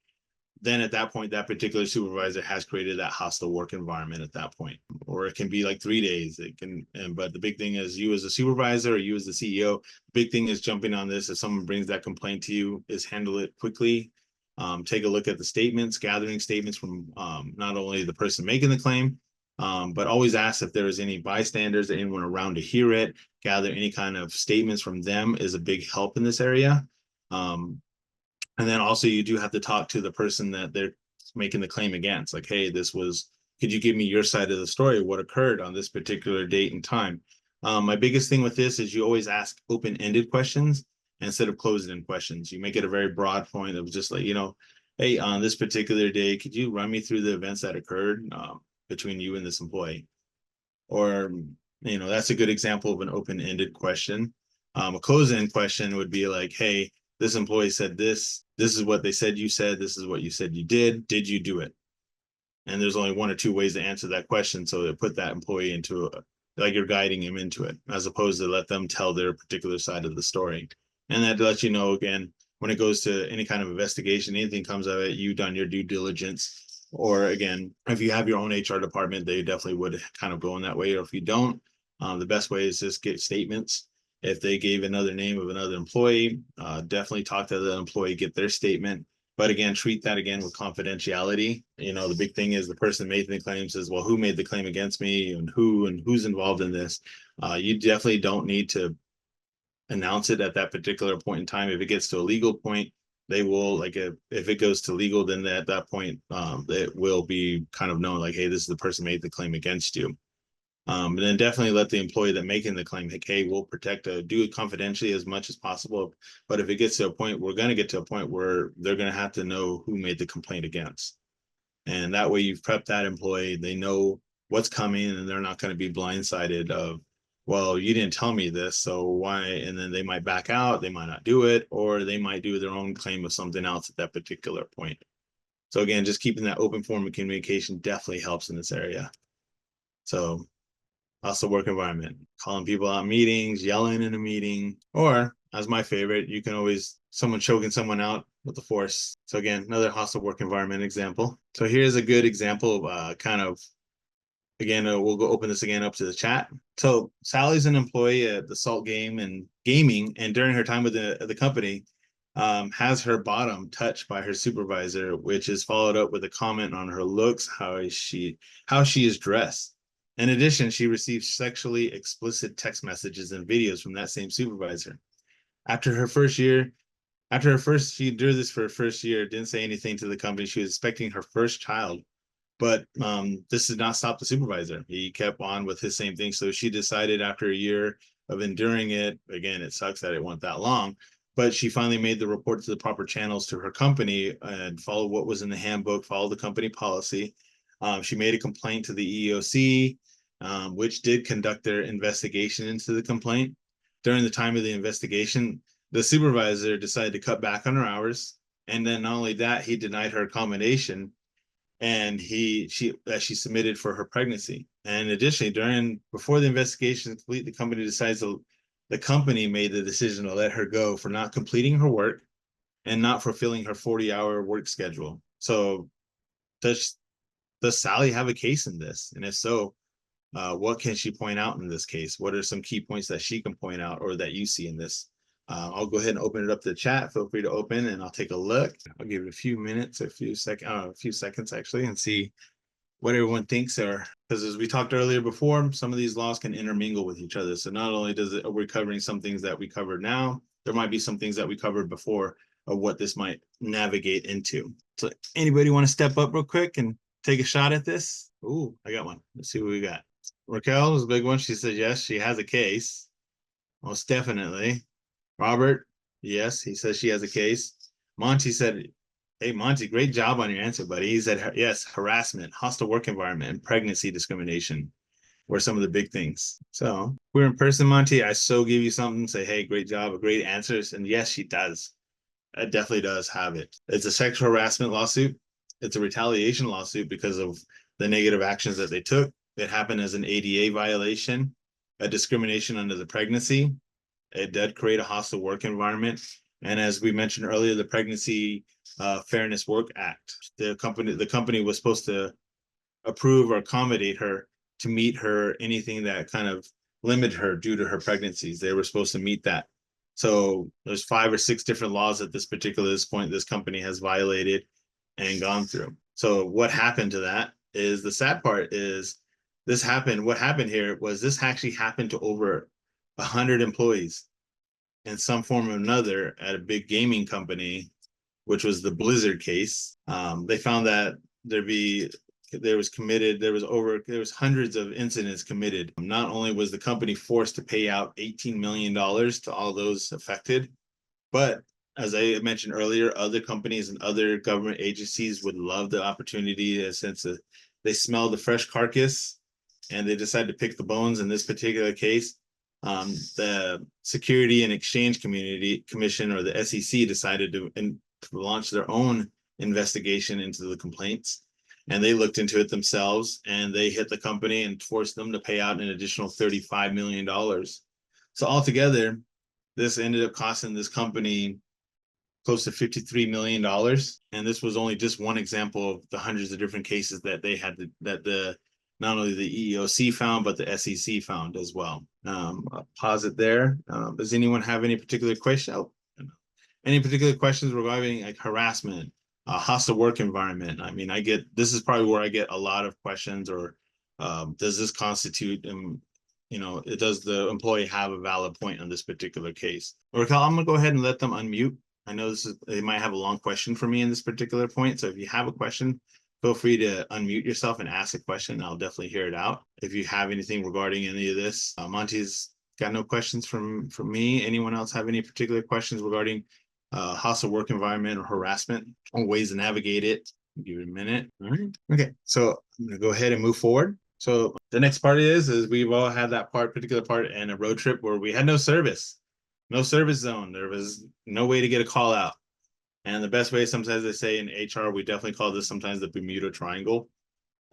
then at that point, that particular supervisor has created that hostile work environment at that point. Or it can be like 3 days. But the big thing is you as a supervisor or you as the CEO, big thing is jumping on this. If someone brings that complaint to you, is handle it quickly. Take a look at the statements, gathering statements from not only the person making the claim, but always ask if there is any bystanders, anyone around to hear it. Gather any kind of statements from them is a big help in this area. And then also you do have to talk to the person that they're making the claim against. Like, hey, could you give me your side of the story? What occurred on this particular date and time? My biggest thing with this is you always ask open-ended questions instead of closed-end questions. You make it a very broad point of just like, hey, on this particular day, could you run me through the events that occurred between you and this employee? Or, that's a good example of an open-ended question. A closed-end question would be like, hey, this employee said this is what they said you said, this is what you said you did you do it? And there's only one or two ways to answer that question, so to put that employee into like you're guiding him into it, as opposed to let them tell their particular side of the story. And that lets you know, again, when it goes to any kind of investigation, anything comes of it, you've done your due diligence. Or again, if you have your own HR department, they definitely would kind of go in that way. Or if you don't, the best way is just get statements. If they gave another name of another employee, definitely talk to the employee, get their statement. But again, treat that again with confidentiality. The big thing is the person making the claim says, well, who made the claim against me and who's involved in this? You definitely don't need to announce it at that particular point in time. If it gets to a legal point, they will, like, if it goes to legal, then at that point, it will be kind of known, like, hey, this is the person made the claim against you. And then definitely let the employee that making the claim, like, hey, we'll do it confidentially as much as possible. But if it gets to a point, we're going to get to a point where they're going to have to know who made the complaint against. And that way you've prepped that employee, they know what's coming, and they're not going to be blindsided of, well, you didn't tell me this, so why? And then they might back out, they might not do it, or they might do their own claim of something else at that particular point. So again, just keeping that open form of communication definitely helps in this area. So also work environment, calling people out in meetings, yelling in a meeting, or as my favorite, you can always someone choking someone out with the force. So again, another hostile work environment example. So here's a good example of again, we'll go open this again up to the chat. So Sally's an employee at the Salt Game and Gaming, and during her time with the company, has her bottom touched by her supervisor, which is followed up with a comment on her looks, how she is dressed. In addition, she received sexually explicit text messages and videos from that same supervisor. She did this for her first year, didn't say anything to the company. She was expecting her first child, but this did not stop the supervisor. He kept on with his same thing. So she decided after a year of enduring it, again, it sucks that it went that long, but she finally made the report to the proper channels to her company and followed what was in the handbook, followed the company policy. She made a complaint to the EEOC, which did conduct their investigation into the complaint. During the time of the investigation, the supervisor decided to cut back on her hours. And then not only that, he denied her accommodation and she submitted for her pregnancy. And additionally, before the investigation is complete, the company made the decision to let her go for not completing her work and not fulfilling her 40-hour work schedule. So does Sally have a case in this? And if so, what can she point out in this case? What are some key points that she can point out or that you see in this? I'll go ahead and open it up to the chat. Feel free to open and I'll take a look. I'll give it a few minutes, a few seconds actually, and see what everyone thinks are, because as we talked earlier before, some of these laws can intermingle with each other. So not only are we covering some things that we covered now, there might be some things that we covered before of what this might navigate into. So anybody want to step up real quick and take a shot at this? Ooh, I got one. Let's see what we got. Raquel is a big one. She said yes, she has a case. Most definitely. Robert, yes, he says she has a case. Monty said, hey, Monty, great job on your answer, buddy. He said, yes, harassment, hostile work environment, and pregnancy discrimination were some of the big things. So we're in person, Monty. I so give you something, say, hey, great job, great answers. And yes, she does. It definitely does have it. It's a sexual harassment lawsuit. It's a retaliation lawsuit because of the negative actions that they took. It happened as an ADA violation, a discrimination under the pregnancy. It did create a hostile work environment. And as we mentioned earlier, the Pregnancy Fairness Work Act, the company was supposed to approve or accommodate her to meet her anything that kind of limited her due to her pregnancies. They were supposed to meet that. So there's 5 or 6 different laws at this point this company has violated and gone through. So what happened to that is the sad part is what happened here was this actually happened to over 100 employees in some form or another at a big gaming company, which was the Blizzard case. They found that there was hundreds of incidents committed. Not only was the company forced to pay out $18 million to all those affected, but as I mentioned earlier, other companies and other government agencies would love the opportunity since they smell the fresh carcass and they decide to pick the bones. In this particular case, the Security and Exchange Commission, or the SEC, decided to launch their own investigation into the complaints. And they looked into it themselves and they hit the company and forced them to pay out an additional $35 million. So altogether, this ended up costing this company close to $53 million. And this was only just one example of the hundreds of different cases that they had not only the EEOC found, but the SEC found as well. I'll pause it there. Does anyone have any particular question? Any particular questions regarding like harassment, hostile work environment? I mean, this is probably where I get a lot of questions, or does this constitute, does the employee have a valid point on this particular case? Raquel, I'm gonna go ahead and let them unmute. I know they might have a long question for me in this particular point. So if you have a question, feel free to unmute yourself and ask a question. I'll definitely hear it out. If you have anything regarding any of this, Monty's got no questions from me. Anyone else have any particular questions regarding hostile work environment or harassment, or ways to navigate it? Give it a minute. All right. Okay. So I'm gonna go ahead and move forward. So the next part is we've all had that particular part in a road trip where we had no service zone. There was no way to get a call out. And the best way, sometimes they say in HR, we definitely call this sometimes the Bermuda Triangle,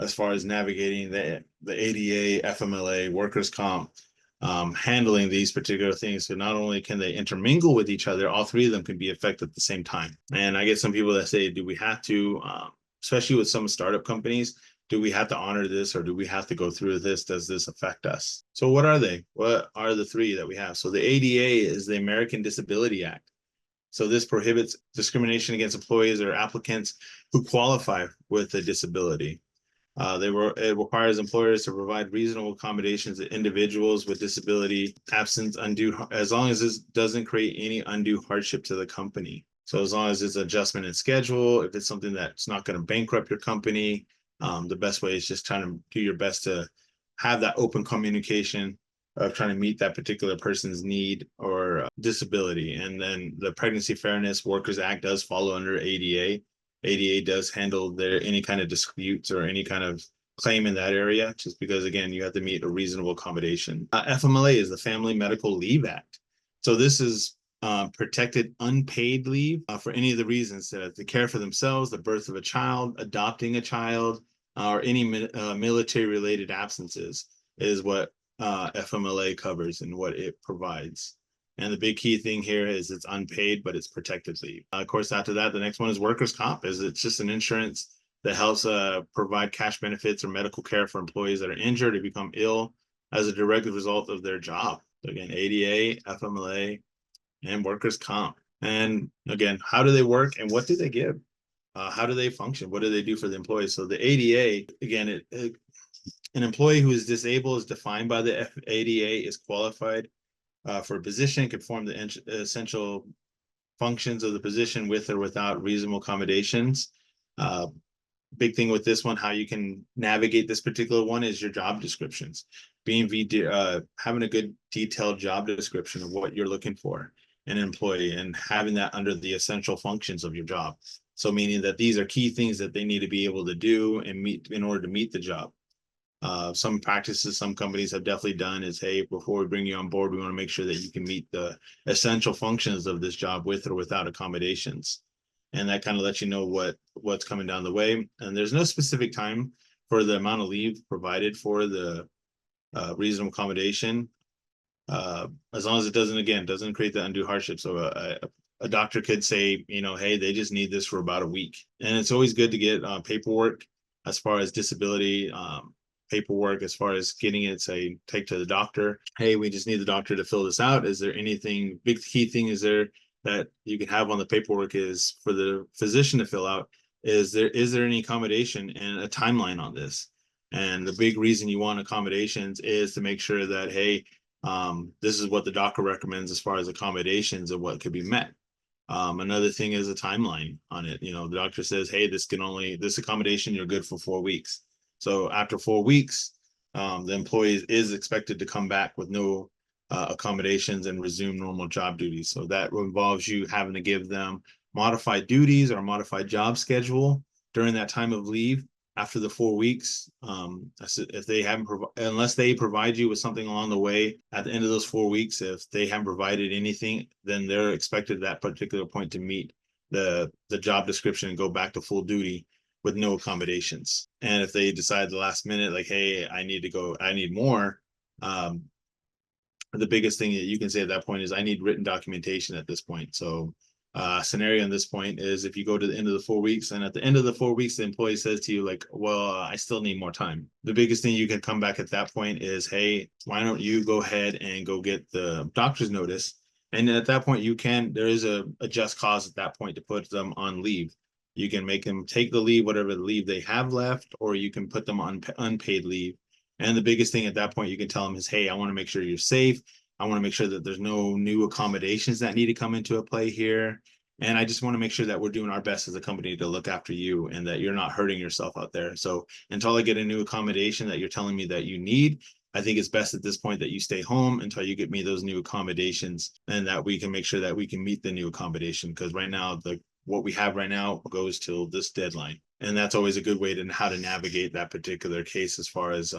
as far as navigating the ADA, FMLA, workers' comp, handling these particular things. So not only can they intermingle with each other, all 3 of them can be affected at the same time. And I get some people that say, do we have to, especially with some startup companies, do we have to honor this, or do we have to go through this? Does this affect us? So what are they? What are the 3 that we have? So the ADA is the American Disability Act. So this prohibits discrimination against employees or applicants who qualify with a disability. It requires employers to provide reasonable accommodations to individuals with disability, as long as this doesn't create any undue hardship to the company. So as long as it's adjustment in schedule, if it's something that's not going to bankrupt your company, the best way is just trying to do your best to have that open communication of trying to meet that particular person's need or disability. And then the Pregnancy Fairness Workers Act does follow under ADA. ADA does handle any kind of disputes or any kind of claim in that area, just because, again, you have to meet a reasonable accommodation. FMLA is the Family Medical Leave Act. So this is protected unpaid leave for any of the reasons to care for themselves, the birth of a child, adopting a child, or any military related absences is what FMLA covers and what it provides. And the big key thing here is it's unpaid, but it's protected leave. Of course, after that, the next one is workers' comp. It's just an insurance that helps provide cash benefits or medical care for employees that are injured or become ill as a direct result of their job. So again, ADA, FMLA, and workers' comp. And again, how do they work and what do they give? How do they function? What do they do for the employees? So the ADA, again, an employee who is disabled is defined by the ADA, is qualified for a position, can perform the essential functions of the position with or without reasonable accommodations. big thing with this one, how you can navigate this particular one is your job descriptions. Having a good detailed job description of what you're looking for in an employee and having that under the essential functions of your job. So meaning that these are key things that they need to be able to do and meet in order to meet the job. Some practices some companies have definitely done is, hey, before we bring you on board, we want to make sure that you can meet the essential functions of this job with or without accommodations. And that kind of lets you know what's coming down the way. And there's no specific time for the amount of leave provided for the reasonable accommodation, as long as it doesn't create the undue hardship. So a doctor could say, hey, they just need this for about a week. And it's always good to get paperwork as far as disability paperwork, as far as getting it, say, take to the doctor. Hey, we just need the doctor to fill this out. Is there anything, big key thing is there that you can have on the paperwork is for the physician to fill out. Is there any accommodation and a timeline on this? And the big reason you want accommodations is to make sure that, hey, this is what the doctor recommends as far as accommodations and what could be met. Another thing is a timeline on it. The doctor says, hey, this accommodation, you're good for 4 weeks. So after 4 weeks, the employee is expected to come back with no accommodations and resume normal job duties. So that involves you having to give them modified duties or modified job schedule during that time of leave after the 4 weeks. If they haven't, unless they provide you with something along the way at the end of those 4 weeks, if they haven't provided anything, then they're expected at that particular point to meet the job description and go back to full duty with no accommodations. And if they decide the last minute, like, hey, I need more, the biggest thing that you can say at that point is, I need written documentation at this point. So scenario in this point is, if you go to the end of the 4 weeks and at the end of the 4 weeks, the employee says to you like, well, I still need more time. The biggest thing you can come back at that point is, hey, why don't you go ahead and go get the doctor's notice? And at that point, there is a just cause at that point to put them on leave. You can make them take the leave, whatever the leave they have left, or you can put them on unpaid leave. And the biggest thing at that point you can tell them is, hey, I want to make sure you're safe. I want to make sure that there's no new accommodations that need to come into a play here. And I just want to make sure that we're doing our best as a company to look after you and that you're not hurting yourself out there. So until I get a new accommodation that you're telling me that you need, I think it's best at this point that you stay home until you get me those new accommodations, and that we can make sure that we can meet the new accommodation. Because right now, what we have right now goes till this deadline. And that's always a good way to how to navigate that particular case as far as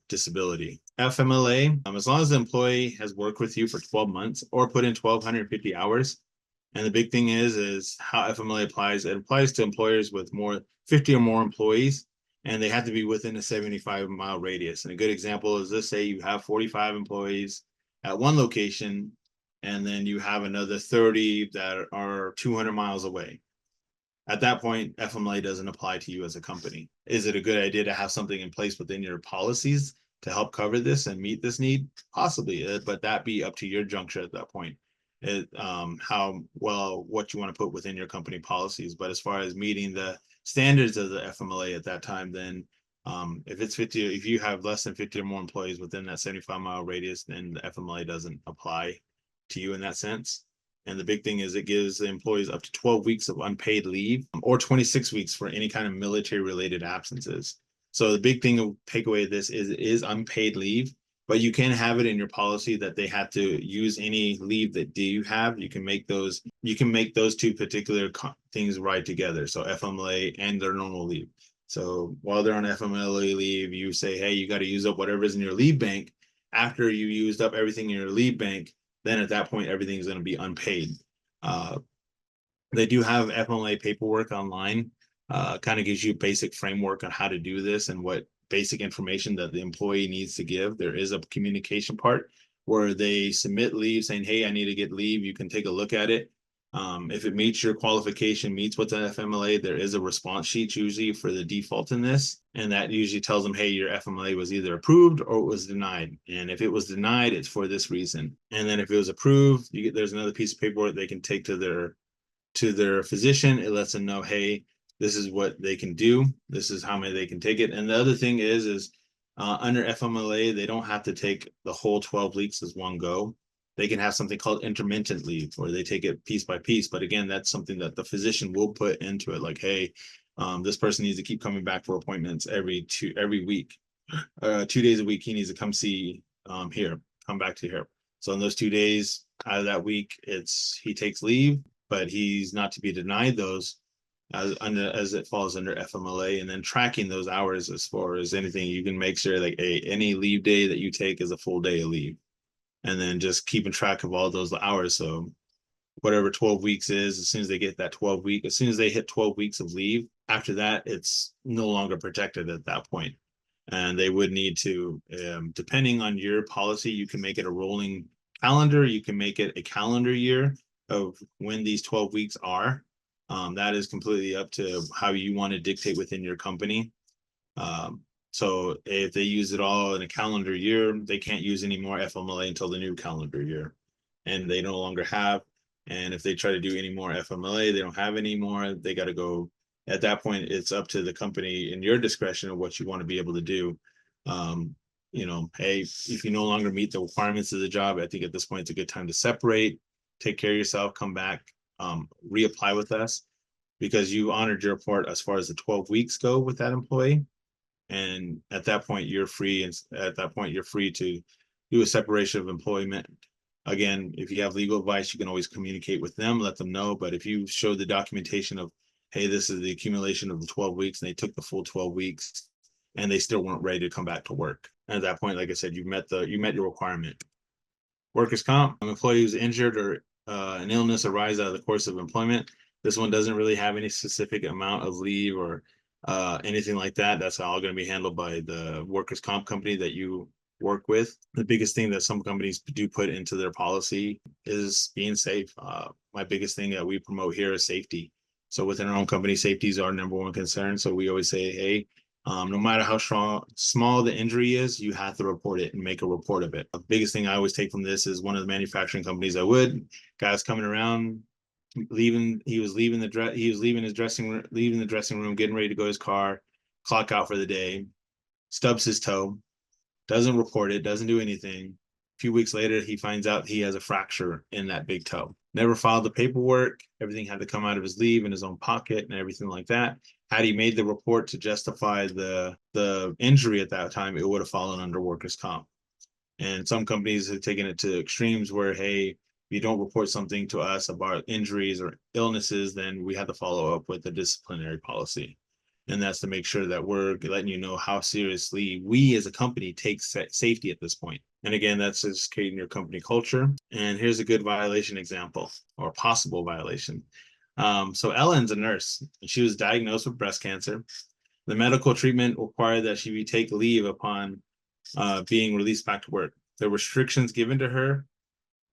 disability. FMLA, as long as the employee has worked with you for 12 months or put in 1,250 hours. And the big thing is how FMLA applies. It applies to employers with 50 or more employees, and they have to be within a 75-mile radius. And a good example is, let's say you have 45 employees at one location, and then you have another 30 that are 200 miles away. At that point, FMLA doesn't apply to you as a company. Is it a good idea to have something in place within your policies to help cover this and meet this need? Possibly, but that be up to your juncture at that point. What you want to put within your company policies. But as far as meeting the standards of the FMLA at that time, then if you have less than 50 or more employees within that 75-mile radius, then the FMLA doesn't apply to you in that sense. And the big thing is, it gives the employees up to 12 weeks of unpaid leave or 26 weeks for any kind of military related absences. So the big thing to take away this is unpaid leave, but you can have it in your policy that they have to use any leave that you have. You can make those two particular things right together. So FMLA and their normal leave. So while they're on FMLA leave, you say, hey, you got to use up whatever is in your leave bank. After you used up everything in your leave bank, then at that point, everything's going to be unpaid. They do have FMLA paperwork online, kind of gives you a basic framework on how to do this and what basic information that the employee needs to give. There is a communication part where they submit leave saying, hey, I need to get leave. You can take a look at it. If it meets your qualification, meets what's an FMLA, there is a response sheet usually for the default in this. And that usually tells them, hey, your FMLA was either approved or it was denied. And if it was denied, it's for this reason. And then if it was approved, there's another piece of paperwork they can take to their physician. It lets them know, hey, this is what they can do. This is how many they can take it. And the other thing is under FMLA, they don't have to take the whole 12 weeks as one go. They can have something called intermittent leave, where they take it piece by piece. But again, that's something that the physician will put into it. Like, hey, This person needs to keep coming back for appointments every week. 2 days a week, he needs to come see here, come back to here. So in those 2 days out of that week, he takes leave, but he's not to be denied those as it falls under FMLA, and then tracking those hours as far as anything you can make sure like any leave day that you take is a full day of leave, and then just keeping track of all those hours. So whatever 12 weeks is, as soon as they get that 12 week, as soon as they hit 12 weeks of leave, after that, it's no longer protected at that point. And they would need to, depending on your policy, you can make it a rolling calendar, you can make it a calendar year of when these 12 weeks are. That is completely up to how you want to dictate within your company. So if they use it all in a calendar year, they can't use any more FMLA until the new calendar year. And they no longer have. And if they try to do any more FMLA, they don't have any more. They got to go. At that point, it's up to the company in your discretion of what you want to be able to do. Hey, if you no longer meet the requirements of the job, I think at this point it's a good time to separate, take care of yourself, come back, reapply with us, because you honored your report as far as the 12 weeks go with that employee. And at that point, you're free. And at that point, you're free to do a separation of employment. Again, if you have legal advice, you can always communicate with them, let them know. But if you show the documentation of, hey, this is the accumulation of the 12 weeks, and they took the full 12 weeks and they still weren't ready to come back to work. And at that point, like I said, you met your requirement. Workers' comp, an employee who's injured or an illness arises out of the course of employment. This one doesn't really have any specific amount of leave or anything like that. That's all going to be handled by the workers' comp company that you work with. The biggest thing that some companies do put into their policy is being safe. My biggest thing that we promote here is safety. So within our own company, safety is our number one concern. So we always say, hey, no matter how small the injury is, you have to report it and make a report of it. The biggest thing I always take from this is one of the manufacturing companies guys coming around, leaving the dressing room, getting ready to go to his car, clock out for the day, stubs his toe, doesn't report it, doesn't do anything. A few weeks later, he finds out he has a fracture in that big toe. Never filed the paperwork. Everything had to come out of his leave in his own pocket and everything like that. Had he made the report to justify the injury at that time, it would have fallen under workers' comp. And some companies have taken it to extremes where, hey, if you don't report something to us about injuries or illnesses, then we have to follow up with a disciplinary policy. And that's to make sure that we're letting you know how seriously we as a company take safety at this point. And again, that's just creating your company culture. And here's a good violation example or possible violation. So Ellen's a nurse, and she was diagnosed with breast cancer. The medical treatment required that she take leave upon being released back to work. There were restrictions given to her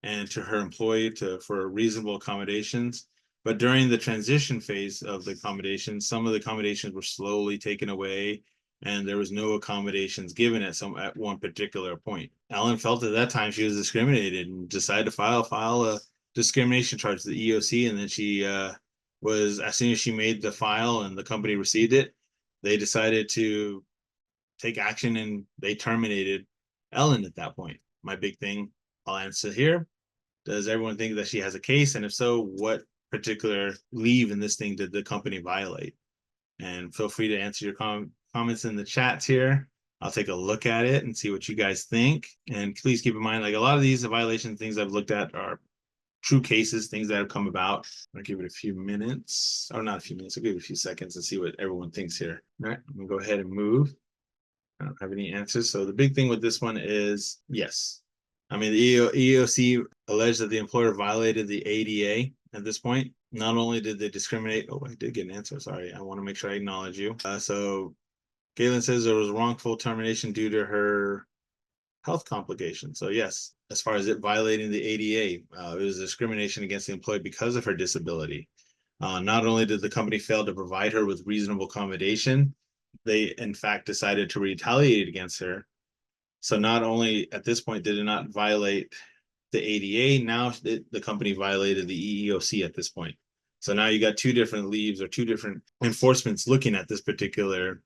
and to her employee for reasonable accommodations. But during the transition phase of the accommodations, some of the accommodations were slowly taken away, and there was no accommodations given at one particular point. Ellen felt at that time she was discriminated and decided to file a discrimination charge to the EOC. And then she as soon as she made the file and the company received it, they decided to take action and they terminated Ellen at that point. My big thing, I'll answer here. Does everyone think that she has a case? And if so, what particular leave in this thing did the company violate? And feel free to answer your comments in the chats here. I'll take a look at it and see what you guys think. And please keep in mind, like a lot of these violation things I've looked at are true cases, things that have come about. I'll give it a few minutes, or not a few minutes, I'll give it a few seconds and see what everyone thinks here. All right, I'm gonna go ahead and move. I don't have any answers. So the big thing with this one is yes. I mean, the EOC alleged that the employer violated the ADA at this point. Not only did they discriminate, I did get an answer, sorry. I want to make sure I acknowledge you. So Galen says there was wrongful termination due to her health complications. So yes, as far as it violating the ADA, it was discrimination against the employee because of her disability. Not only did the company fail to provide her with reasonable accommodation, they in fact decided to retaliate against her. So not only at this point did it not violate the ADA, now the company violated the EEOC at this point. So now you got two different leaves or two different enforcements looking at this particular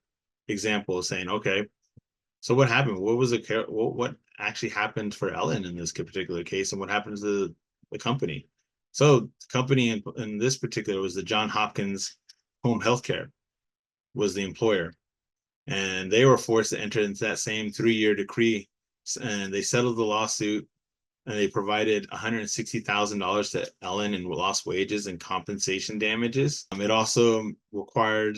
example, saying, okay, so what happened? What actually happened for Ellen in this particular case, and what happens to the company? So the company in this particular was the Johns Hopkins Home Healthcare. was the employer. And they were forced to enter into that same 3-year decree, and they settled the lawsuit, and they provided $160,000 to Ellen in lost wages and compensation damages. It also required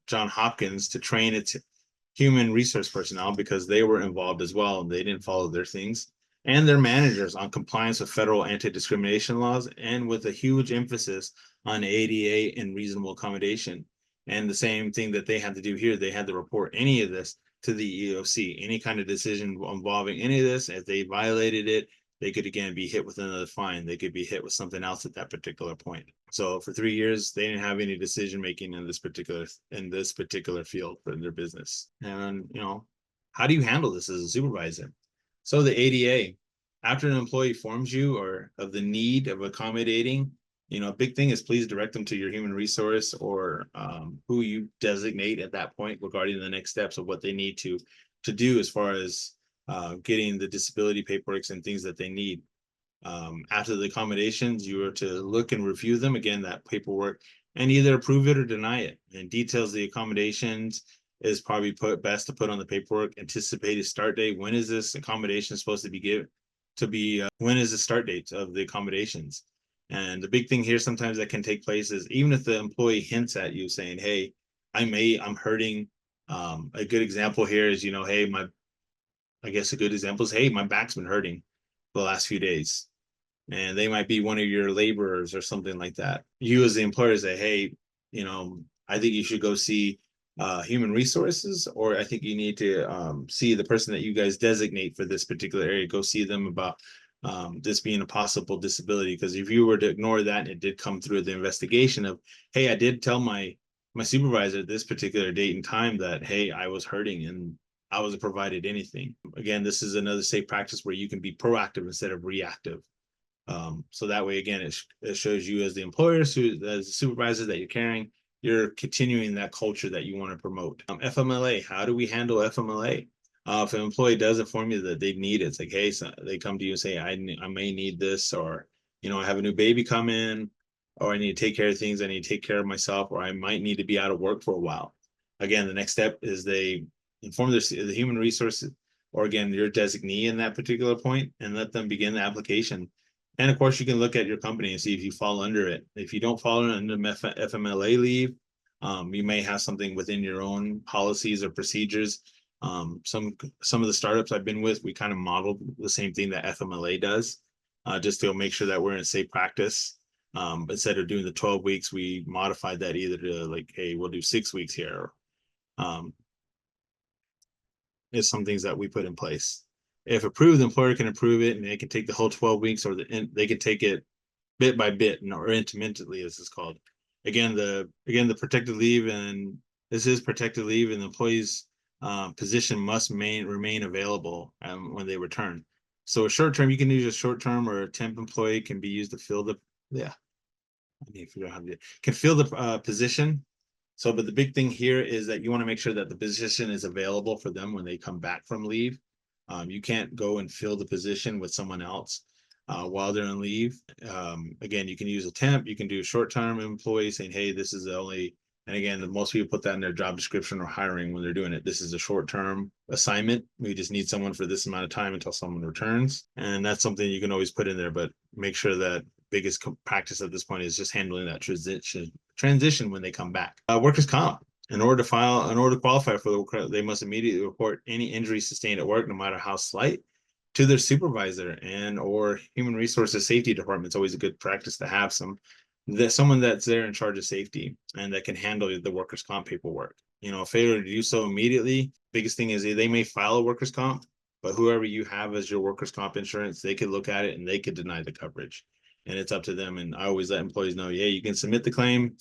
Johns Hopkins to train its human resource personnel, because they were involved as well, and they didn't follow their things, and their managers on compliance with federal anti-discrimination laws, and with a huge emphasis on ADA and reasonable accommodation. And the same thing that they had to do here, they had to report any of this to the EEOC. Any kind of decision involving any of this, if they violated it, they could again be hit with another fine. They could be hit with something else at that particular point. So for 3 years, they didn't have any decision making in this particular field for their business. And how do you handle this as a supervisor? So the ADA, after an employee informs you or of the need of accommodating, a big thing is please direct them to your human resource or who you designate at that point regarding the next steps of what they need to do as far as getting the disability paperwork and things that they need. After the accommodations, you are to look and review them again, that paperwork, and either approve it or deny it. And details the accommodations is probably best to put on the paperwork. Anticipated start date. When is this accommodation supposed to be given? When is the start date of the accommodations? And the big thing here sometimes that can take place is even if the employee hints at you saying, "Hey, I'm hurting." A good example here is, hey, I guess a good example is, "Hey, my back's been hurting the last few days." And they might be one of your laborers or something like that. You as the employer say, "Hey, I think you should go see human resources, or I think you need to see the person that you guys designate for this particular area. Go see them about this being a possible disability." Because if you were to ignore that and it did come through the investigation of, "Hey, I did tell my supervisor at this particular date and time that, hey, I was hurting and I wasn't provided anything." Again, this is another safe practice where you can be proactive instead of reactive. So that way, again, it shows you as the employer, as the supervisor that you're carrying, you're continuing that culture that you want to promote. FMLA, how do we handle FMLA? If an employee does inform you that they need it, it's like, hey, so they come to you and say, I may need this, or, I have a new baby come in, or I need to take care of things, I need to take care of myself, or I might need to be out of work for a while. Again, the next step is they inform the human resources, or again, your designee in that particular point, and let them begin the application. And of course, you can look at your company and see if you fall under it. If you don't fall under FMLA leave, you may have something within your own policies or procedures. Some of the startups I've been with, we kind of modeled the same thing that FMLA does, just to make sure that we're in a safe practice. Instead of doing the 12 weeks, we modified that either to like, hey, we'll do 6 weeks here. It's some things that we put in place. If approved, the employer can approve it, and they can take the whole 12 weeks, or they can take it bit by bit, or intermittently, as it's called. Again, the protected leave, and this is protected leave, and the employee's position must remain available when they return. So a short term, you can use a short term, or a temp employee can be used to fill the can fill the position. So, but the big thing here is that you want to make sure that the position is available for them when they come back from leave. You can't go and fill the position with someone else while they're on leave. Again, you can use a temp, you can do a short-term employee saying, hey, this is the only, and again, most people put that in their job description or hiring when they're doing it. This is a short-term assignment. We just need someone for this amount of time until someone returns. And that's something you can always put in there, but make sure that biggest practice at this point is just handling that transition when they come back. Workers' comp. In order to qualify for the, they must immediately report any injury sustained at work, no matter how slight, to their supervisor and or human resources safety department. It's always a good practice to have someone that's there in charge of safety and that can handle the workers' comp paperwork. Failure to do so immediately. Biggest thing is they may file a workers' comp, but whoever you have as your workers' comp insurance, they could look at it and they could deny the coverage. And it's up to them. And I always let employees know, yeah, you can submit the claim.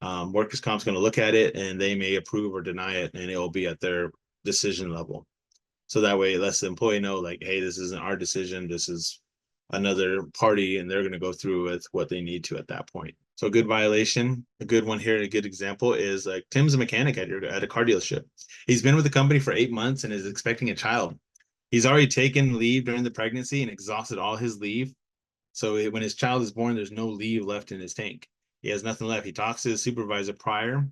Workers' comp's going to look at it and they may approve or deny it, and it will be at their decision level. So that way it lets the employee know, like, hey, this isn't our decision, this is another party, and they're going to go through with what they need to at that point. So a good violation, a good one here, a good example is like Tim's a mechanic at a car dealership. He's been with the company for 8 months and is expecting a child. He's already taken leave during the pregnancy and exhausted all his leave. So when his child is born, there's no leave left in his tank. He has nothing left. He talks to his supervisor prior,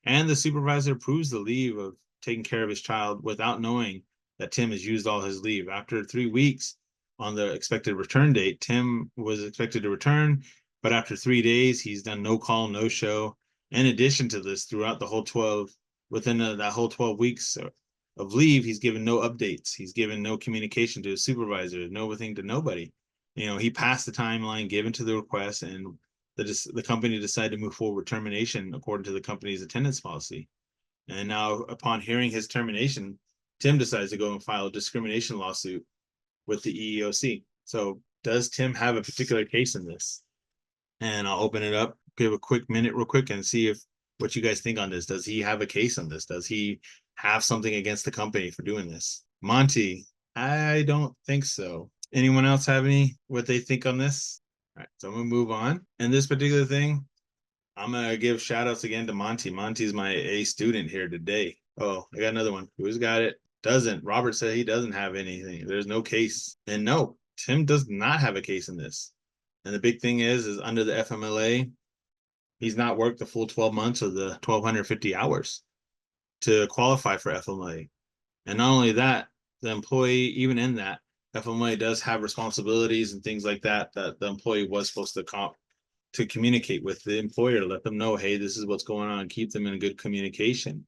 And the supervisor approves the leave of taking care of his child without knowing that Tim has used all his leave. After 3 weeks on the expected return date, Tim was expected to return, but after 3 days, he's done no call, no show. In addition to this, throughout the whole 12, within that whole 12 weeks of leave, he's given no updates. He's given no communication to his supervisor, no thing to nobody. He passed the timeline given to the request, and the company decided to move forward with termination according to the company's attendance policy. And now, upon hearing his termination, Tim decides to go and file a discrimination lawsuit with the EEOC. So, does Tim have a particular case in this? And I'll open it up, give a quick minute, real quick, and see what you guys think on this. Does he have a case on this? Does he have something against the company for doing this? Monty, I don't think so. Anyone else have what they think on this? All right, so I'm gonna move on. And this particular thing, I'm gonna give shout outs again to Monty. Monty's my A student here today. Oh, I got another one. Who's got it? Doesn't. Robert said he doesn't have anything. There's no case. And no, Tim does not have a case in this. And the big thing is under the FMLA, he's not worked the full 12 months of the 1,250 hours to qualify for FMLA. And not only that, the employee, even in that, FMLA does have responsibilities and things like that the employee was supposed to communicate with the employer, let them know, hey, this is what's going on, keep them in good communication.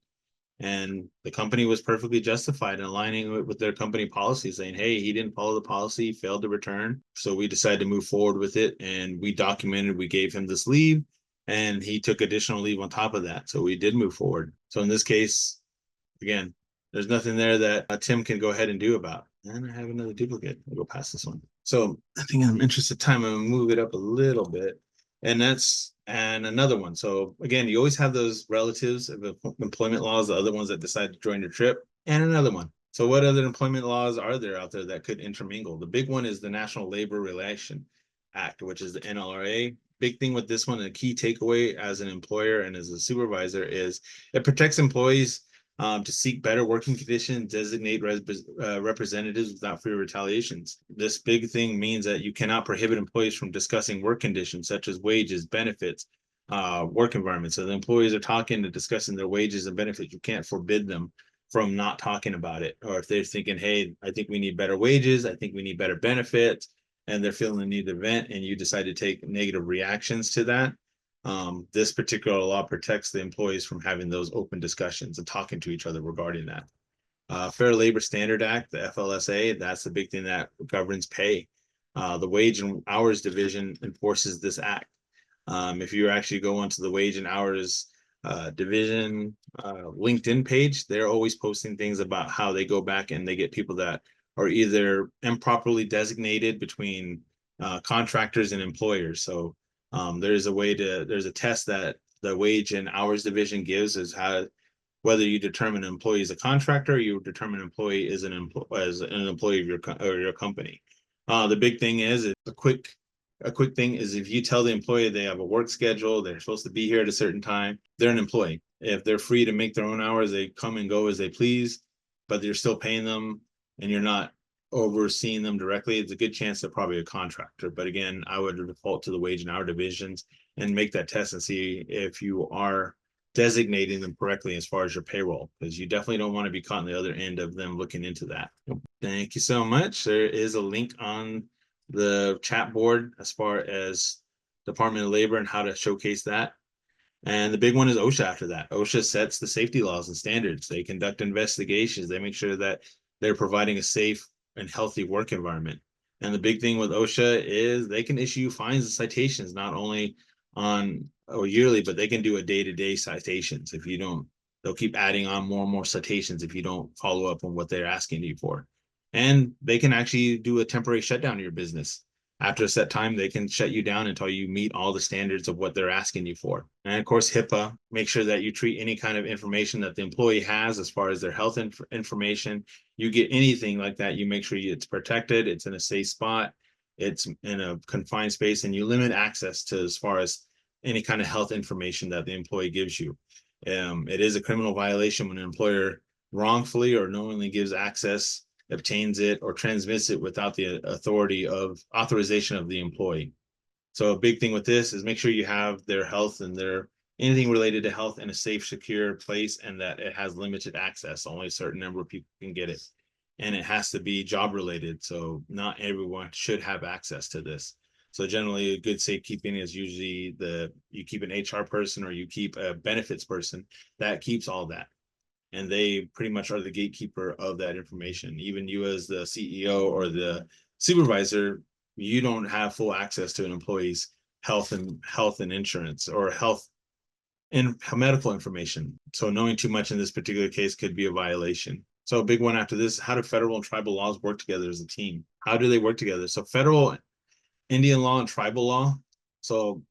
And the company was perfectly justified in aligning it with their company policy, saying, hey, he didn't follow the policy, failed to return. So we decided to move forward with it. And we documented, we gave him this leave, and he took additional leave on top of that. So we did move forward. So in this case, again, there's nothing there that Tim can go ahead and do about. And I have another duplicate. I'll go past this one. So I think in the interest of time, I'm gonna move it up a little bit. And another one. So again, you always have those relatives of employment laws, the other ones that decide to join your trip, and another one. So what other employment laws are there out there that could intermingle? The big one is the National Labor Relations Act, which is the NLRA. Big thing with this one, and a key takeaway as an employer and as a supervisor, is it protects employees to seek better working conditions, designate representatives without fear of retaliations. This big thing means that you cannot prohibit employees from discussing work conditions such as wages, benefits, work environment. So the employees are talking and discussing their wages and benefits. You can't forbid them from not talking about it. Or if they're thinking, hey, I think we need better wages, I think we need better benefits, and they're feeling the need to vent, and you decide to take negative reactions to that, this particular law protects the employees from having those open discussions and talking to each other regarding that. Fair Labor Standard Act, the FLSA, that's the big thing that governs pay. The Wage and Hours Division enforces this act. If you actually go onto the Wage and Hours Division LinkedIn page, they're always posting things about how they go back and they get people that are either improperly designated between contractors and employers. So there's a test that the Wage and Hours Division gives, is how whether you determine an employee is a contractor, or you determine an employee is an employee of your company. The big thing is a quick thing is, if you tell the employee they have a work schedule, they're supposed to be here at a certain time, they're an employee. If they're free to make their own hours, they come and go as they please, but you're still paying them and you're not overseeing them directly, it's a good chance they're probably a contractor. But again, I would default to the Wage and Hour divisions and make that test and see if you are designating them correctly as far as your payroll, because you definitely don't want to be caught on the other end of them looking into that. Thank you so much. There is a link on the chat board as far as Department of Labor and how to showcase that. And the big one is OSHA after that. OSHA sets the safety laws and standards. They conduct investigations. They make sure that they're providing a safe and healthy work environment. And the big thing with OSHA is they can issue fines and citations, not only on yearly, but they can do a day-to-day citations. If you don't, they'll keep adding on more and more citations if you don't follow up on what they're asking you for. And they can actually do a temporary shutdown of your business. After a set time, they can shut you down until you meet all the standards of what they're asking you for. And of course, HIPAA, make sure that you treat any kind of information that the employee has as far as their health information. You get anything like that, you make sure it's protected, it's in a safe spot, it's in a confined space, and you limit access to as far as any kind of health information that the employee gives you. It is a criminal violation when an employer wrongfully or knowingly gives access, obtains it, or transmits it without the authorization of the employee. So a big thing with this is make sure you have their health and their anything related to health in a safe, secure place, and that it has limited access. Only a certain number of people can get it. And it has to be job related. So not everyone should have access to this. So generally a good safekeeping is usually you keep an HR person or you keep a benefits person that keeps all that. And they pretty much are the gatekeeper of that information. Even you as the CEO or the supervisor, you don't have full access to an employee's health and insurance or health and medical information. So knowing too much in this particular case could be a violation. So a big one after this, how do federal and tribal laws work together as a team? How do they work together? So federal Indian law and tribal law. So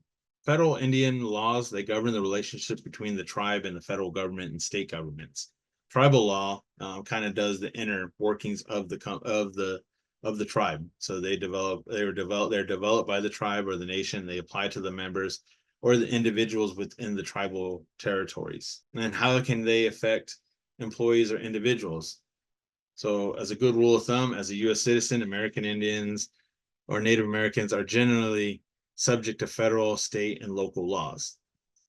federal Indian laws, they govern the relationship between the tribe and the federal government and state governments. Tribal law kind of does the inner workings of the tribe. So they're developed by the tribe or the nation. They apply to the members or the individuals within the tribal territories. And how can they affect employees or individuals? So as a good rule of thumb, as a US citizen, American Indians or Native Americans are generally subject to federal, state, and local laws.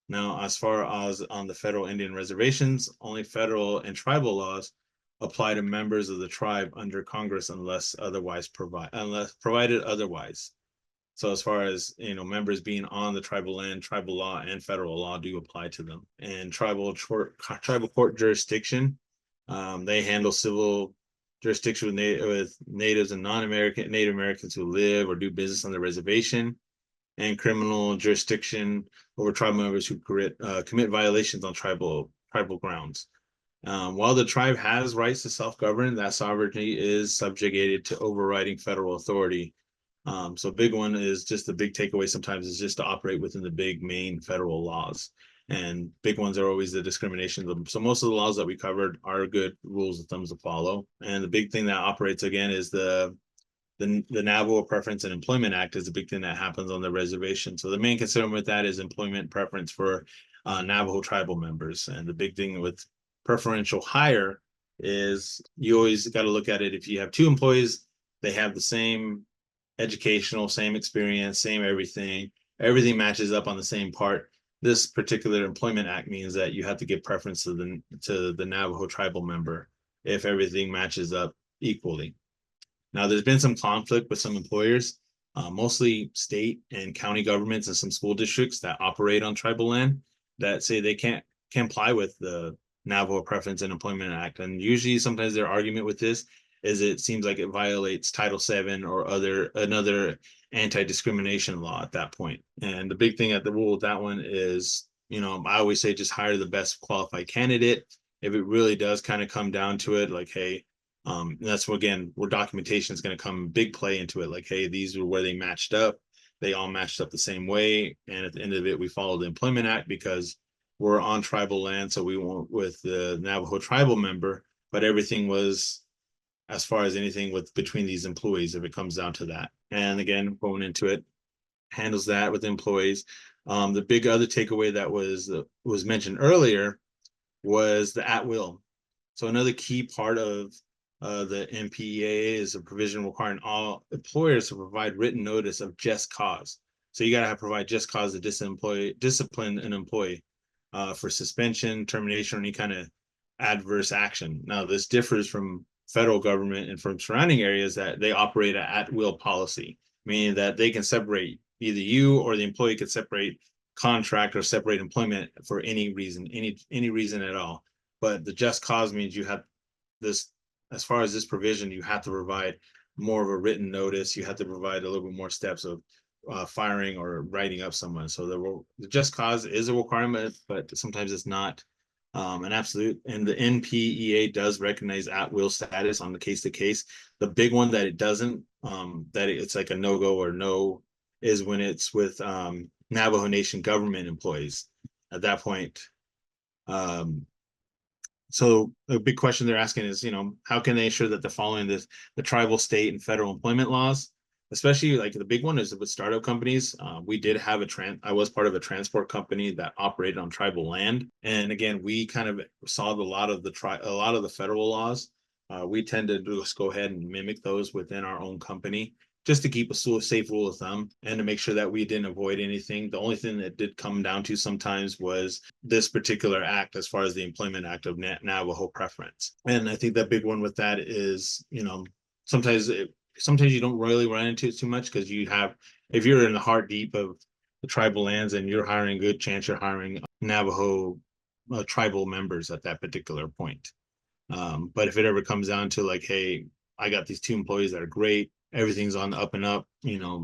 Now, as far as on the federal Indian reservations, only federal and tribal laws apply to members of the tribe under Congress unless provided otherwise. So as far as members being on the tribal land, tribal law and federal law do apply to them. And tribal court jurisdiction, they handle civil jurisdiction with natives and Native Americans who live or do business on the reservation, and criminal jurisdiction over tribal members who commit violations on tribal grounds. While the tribe has rights to self-govern, that sovereignty is subjugated to overriding federal authority. So big one is just the big takeaway sometimes is just to operate within the big main federal laws. And big ones are always the discrimination. So most of the laws that we covered are good rules of thumbs to follow. And the big thing that operates again is the Navajo Preference and Employment Act is a big thing that happens on the reservation. So the main concern with that is employment preference for Navajo tribal members. And the big thing with preferential hire is you always got to look at it. If you have two employees, they have the same educational, same experience, same everything matches up on the same part. This particular employment act means that you have to give preference to the Navajo tribal member if everything matches up equally. Now, there's been some conflict with some employers, mostly state and county governments and some school districts that operate on tribal land that say they can't comply with the Navajo Preference and Employment Act. And usually sometimes their argument with this is it seems like it violates Title VII or another anti-discrimination law at that point. And the big thing at the rule with that one is, I always say just hire the best qualified candidate. If it really does kind of come down to it, like, hey, that's where documentation is going to come big play into it. Like, hey, these are where they matched up. They all matched up the same way. And at the end of it, we follow the Employment Act because we're on tribal land. So we went with the Navajo tribal member, but everything was as far as anything between these employees, if it comes down to that. And again, going into it, handles that with employees. The big other takeaway that was mentioned earlier was the at will. So another key part of the NPEA is a provision requiring all employers to provide written notice of just cause. So you got to provide just cause to discipline an employee for suspension, termination, or any kind of adverse action. Now, this differs from federal government and from surrounding areas that they operate at will policy, meaning that they can separate either you or the employee could separate contract or separate employment for any reason, any reason at all. But the just cause means you have this, as far as this provision, you have to provide more of a written notice. You have to provide a little bit more steps of firing or writing up someone. So the just cause is a requirement, but sometimes it's not an absolute. And the NPEA does recognize at-will status on the case-to-case. The big one that it doesn't, that it's like a no-go or no, is when it's with Navajo Nation government employees. At that point, so a big question they're asking is, how can they ensure that they're following the tribal, state, and federal employment laws? Especially like the big one is with startup companies. We did have I was part of a transport company that operated on tribal land. And again, we kind of saw a lot of the federal laws. We tend to just go ahead and mimic those within our own company. just to keep a safe rule of thumb and to make sure that we didn't avoid anything. The only thing that did come down to sometimes was this particular act, as far as the Employment Act of Navajo preference. And I think that big one with that is, sometimes you don't really run into it too much, because if you're in the heart deep of the tribal lands and you're hiring, good chance you're hiring Navajo tribal members at that particular point. But if it ever comes down to like, hey, I got these 2 employees that are great, everything's on the up and up,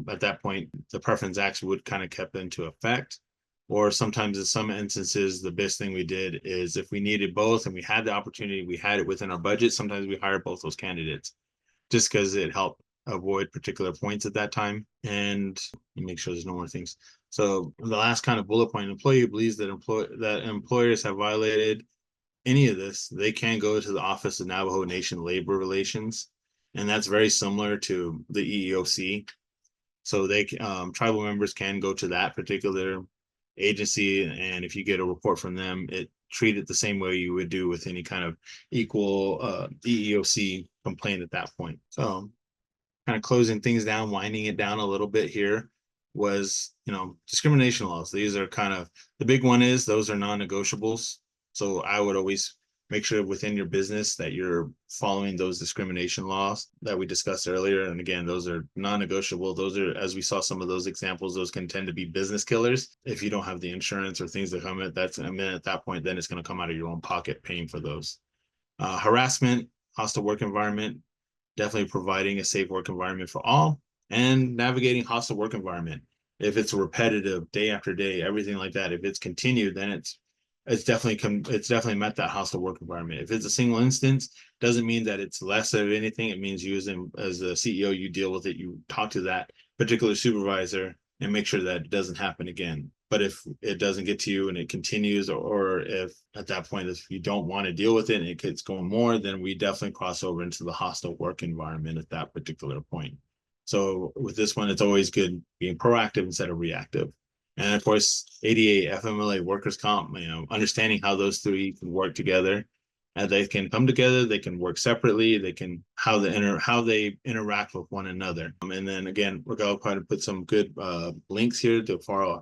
at that point, the preference acts would kind of kept into effect. Or sometimes in some instances, the best thing we did is if we needed both and we had the opportunity, we had it within our budget, sometimes we hired both those candidates just because it helped avoid particular points at that time and make sure there's no more things. So the last kind of bullet point, employee believes that employers have violated any of this, they can go to the Office of Navajo Nation Labor Relations, and that's very similar to the EEOC. So tribal members can go to that particular agency, and if you get a report from them, treat it the same way you would do with any kind of equal EEOC complaint at that point. So kind of closing things down, winding it down a little bit here was, discrimination laws. These are kind of, the big one is those are non-negotiables. So I would always make sure within your business that you're following those discrimination laws that we discussed earlier. And again, those are non-negotiable. Those are, as we saw some of those examples, those can tend to be business killers. If you don't have the insurance or things that come at that point, then it's going to come out of your own pocket paying for those. Harassment, hostile work environment, definitely providing a safe work environment for all, and navigating hostile work environment. If it's repetitive day after day, everything like that, if it's continued, then it's definitely met that hostile work environment. If it's a single instance, doesn't mean that it's less of anything. It means you as a CEO, you deal with it, you talk to that particular supervisor and make sure that it doesn't happen again. But if it doesn't get to you and it continues, or if at that point, if you don't want to deal with it and it gets going more, then we definitely cross over into the hostile work environment at that particular point. So with this one, it's always good being proactive instead of reactive. And of course, ADA, FMLA, workers' comp, understanding how those 3 can work together. And they can come together, they can work separately, they can how they interact with one another. And then again, we're going to put some good links here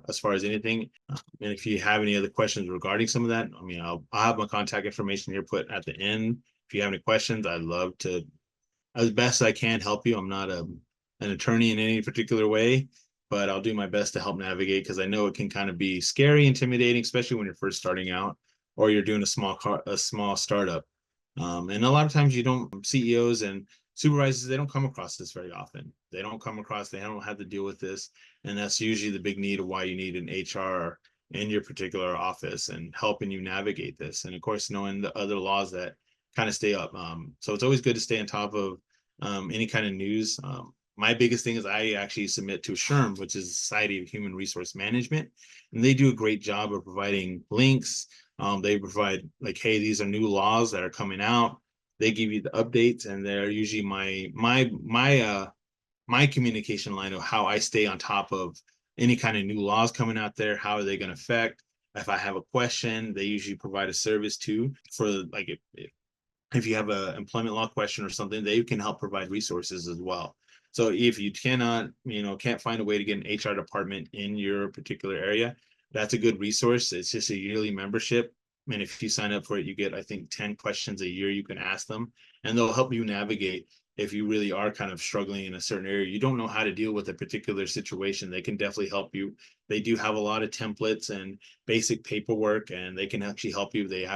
as far as anything. And if you have any other questions regarding some of that, I'll have my contact information here put at the end. If you have any questions, I'd love to, as best I can, help you. I'm not an attorney in any particular way, but I'll do my best to help navigate, because I know it can kind of be scary, intimidating, especially when you're first starting out or you're doing a small startup. And a lot of times CEOs and supervisors, they don't come across this very often. They don't have to deal with this. And that's usually the big need of why you need an HR in your particular office and helping you navigate this. And of course, knowing the other laws that kind of stay up. So it's always good to stay on top of any kind of news. My biggest thing is I actually submit to SHRM, which is the Society of Human Resource Management, and they do a great job of providing links. They provide like, hey, these are new laws that are coming out. They give you the updates, and they're usually my communication line of how I stay on top of any kind of new laws coming out there. How are they going to affect? If I have a question, they usually provide a service too for like if you have an employment law question or something, they can help provide resources as well. So if you can't find a way to get an HR department in your particular area, that's a good resource. It's just a yearly membership. And if you sign up for it, you get, I think, 10 questions a year you can ask them, and they'll help you navigate. If you really are kind of struggling in a certain area, you don't know how to deal with a particular situation, they can definitely help you. They do have a lot of templates and basic paperwork, and they can actually help you. They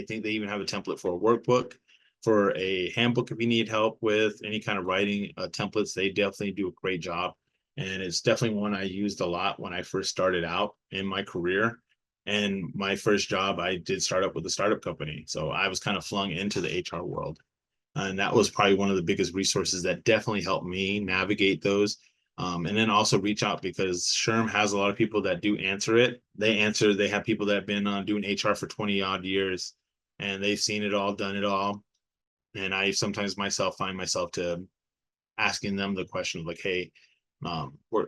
think they even have a template for a workbook, for a handbook if you need help with any kind of writing templates. They definitely do a great job. And it's definitely one I used a lot when I first started out in my career. And my first job, I did start up with a startup company. So I was kind of flung into the HR world. And that was probably one of the biggest resources that definitely helped me navigate those. And then also reach out, because SHRM has a lot of people that do answer it. They have people that have been doing HR for 20 odd years, and they've seen it all, done it all. And I sometimes find myself to asking them the question of like, hey,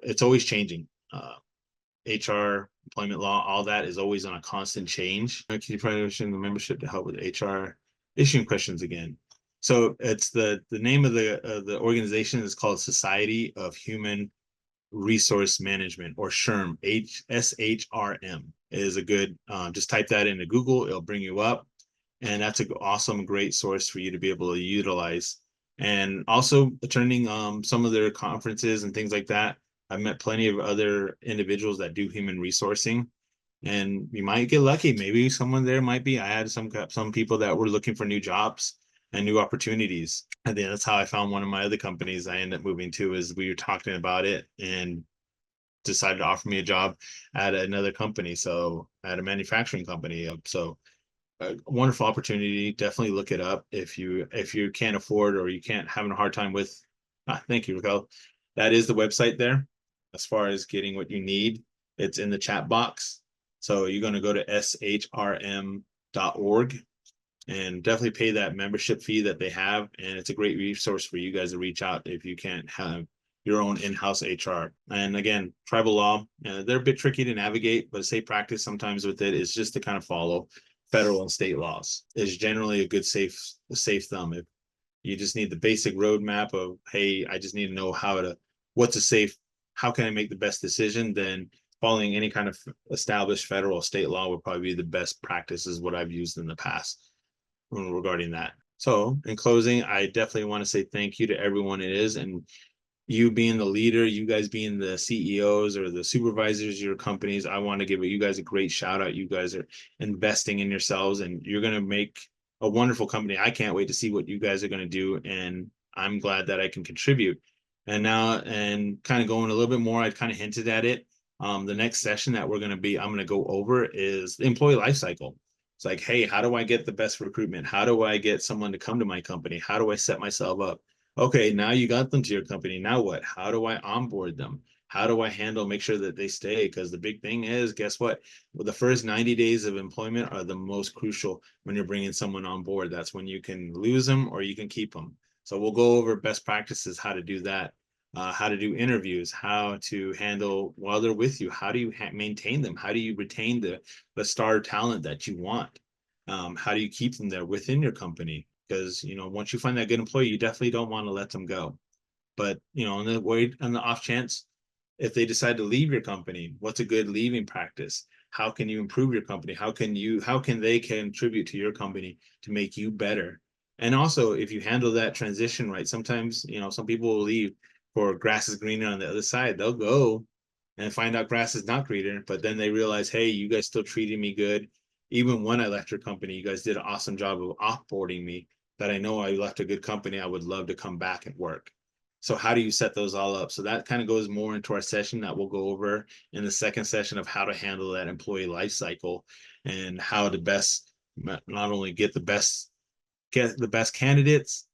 it's always changing. HR, employment law, all that is always on a constant change. Can you probably the membership to help with HR issuing questions again? So it's the name of the organization is called Society of Human Resource Management, or SHRM, SHRM is a good, just type that into Google, it'll bring you up. And that's an awesome, great source for you to be able to utilize. And also attending some of their conferences and things like that. I've met plenty of other individuals that do human resourcing, and you might get lucky. Maybe someone there might be. I had some people that were looking for new jobs and new opportunities. I think that's how I found one of my other companies I ended up moving to, is we were talking about it and decided to offer me a job at another company. So at a manufacturing company. So a wonderful opportunity. Definitely look it up if you can't afford, or you can't, having a hard time with. Thank you, Raquel. That is the website there. As far as getting what you need, it's in the chat box. So you're going to go to shrm.org and definitely pay that membership fee that they have. And it's a great resource for you guys to reach out if you can't have your own in-house HR. And again, tribal law, they're a bit tricky to navigate, but safe practice sometimes with it is just to kind of follow federal and state laws. Is generally a good safe thumb. If you just need the basic roadmap of, hey, I just need to know what's a safe, how can I make the best decision, then following any kind of established federal or state law would probably be the best practice, is what I've used in the past regarding that. So in closing, I definitely want to say thank you to everyone it is, and you being the leader, you guys being the CEOs or the supervisors of your companies, I want to give you guys a great shout out. You guys are investing in yourselves, and you're going to make a wonderful company. I can't wait to see what you guys are going to do, and I'm glad that I can contribute. And now, and kind of going a little bit more, I kind of hinted at it. The next session that I'm going to go over is the employee life cycle. It's like, hey, how do I get the best recruitment? How do I get someone to come to my company? How do I set myself up? Okay, now you got them to your company. Now what? How do I onboard them? How do I make sure that they stay? Because the big thing is, guess what? Well, the first 90 days of employment are the most crucial when you're bringing someone on board. That's when you can lose them or you can keep them. So we'll go over best practices, how to do that, how to do interviews, how to handle while they're with you. How do you maintain them? How do you retain the star talent that you want? How do you keep them there within your company? Because once you find that good employee, you definitely don't want to let them go. But on the off chance, if they decide to leave your company, what's a good leaving practice? How can you improve your company? How can they contribute to your company to make you better? And also, if you handle that transition right, sometimes some people will leave for grass is greener on the other side. They'll go and find out grass is not greener, but then they realize, hey, you guys still treated me good. Even when I left your company, you guys did an awesome job of offboarding me, that I know I left a good company. I would love to come back and work. So how do you set those all up? So that kind of goes more into our session that we'll go over in the second session, of how to handle that employee life cycle, and how to best not only get the best candidates,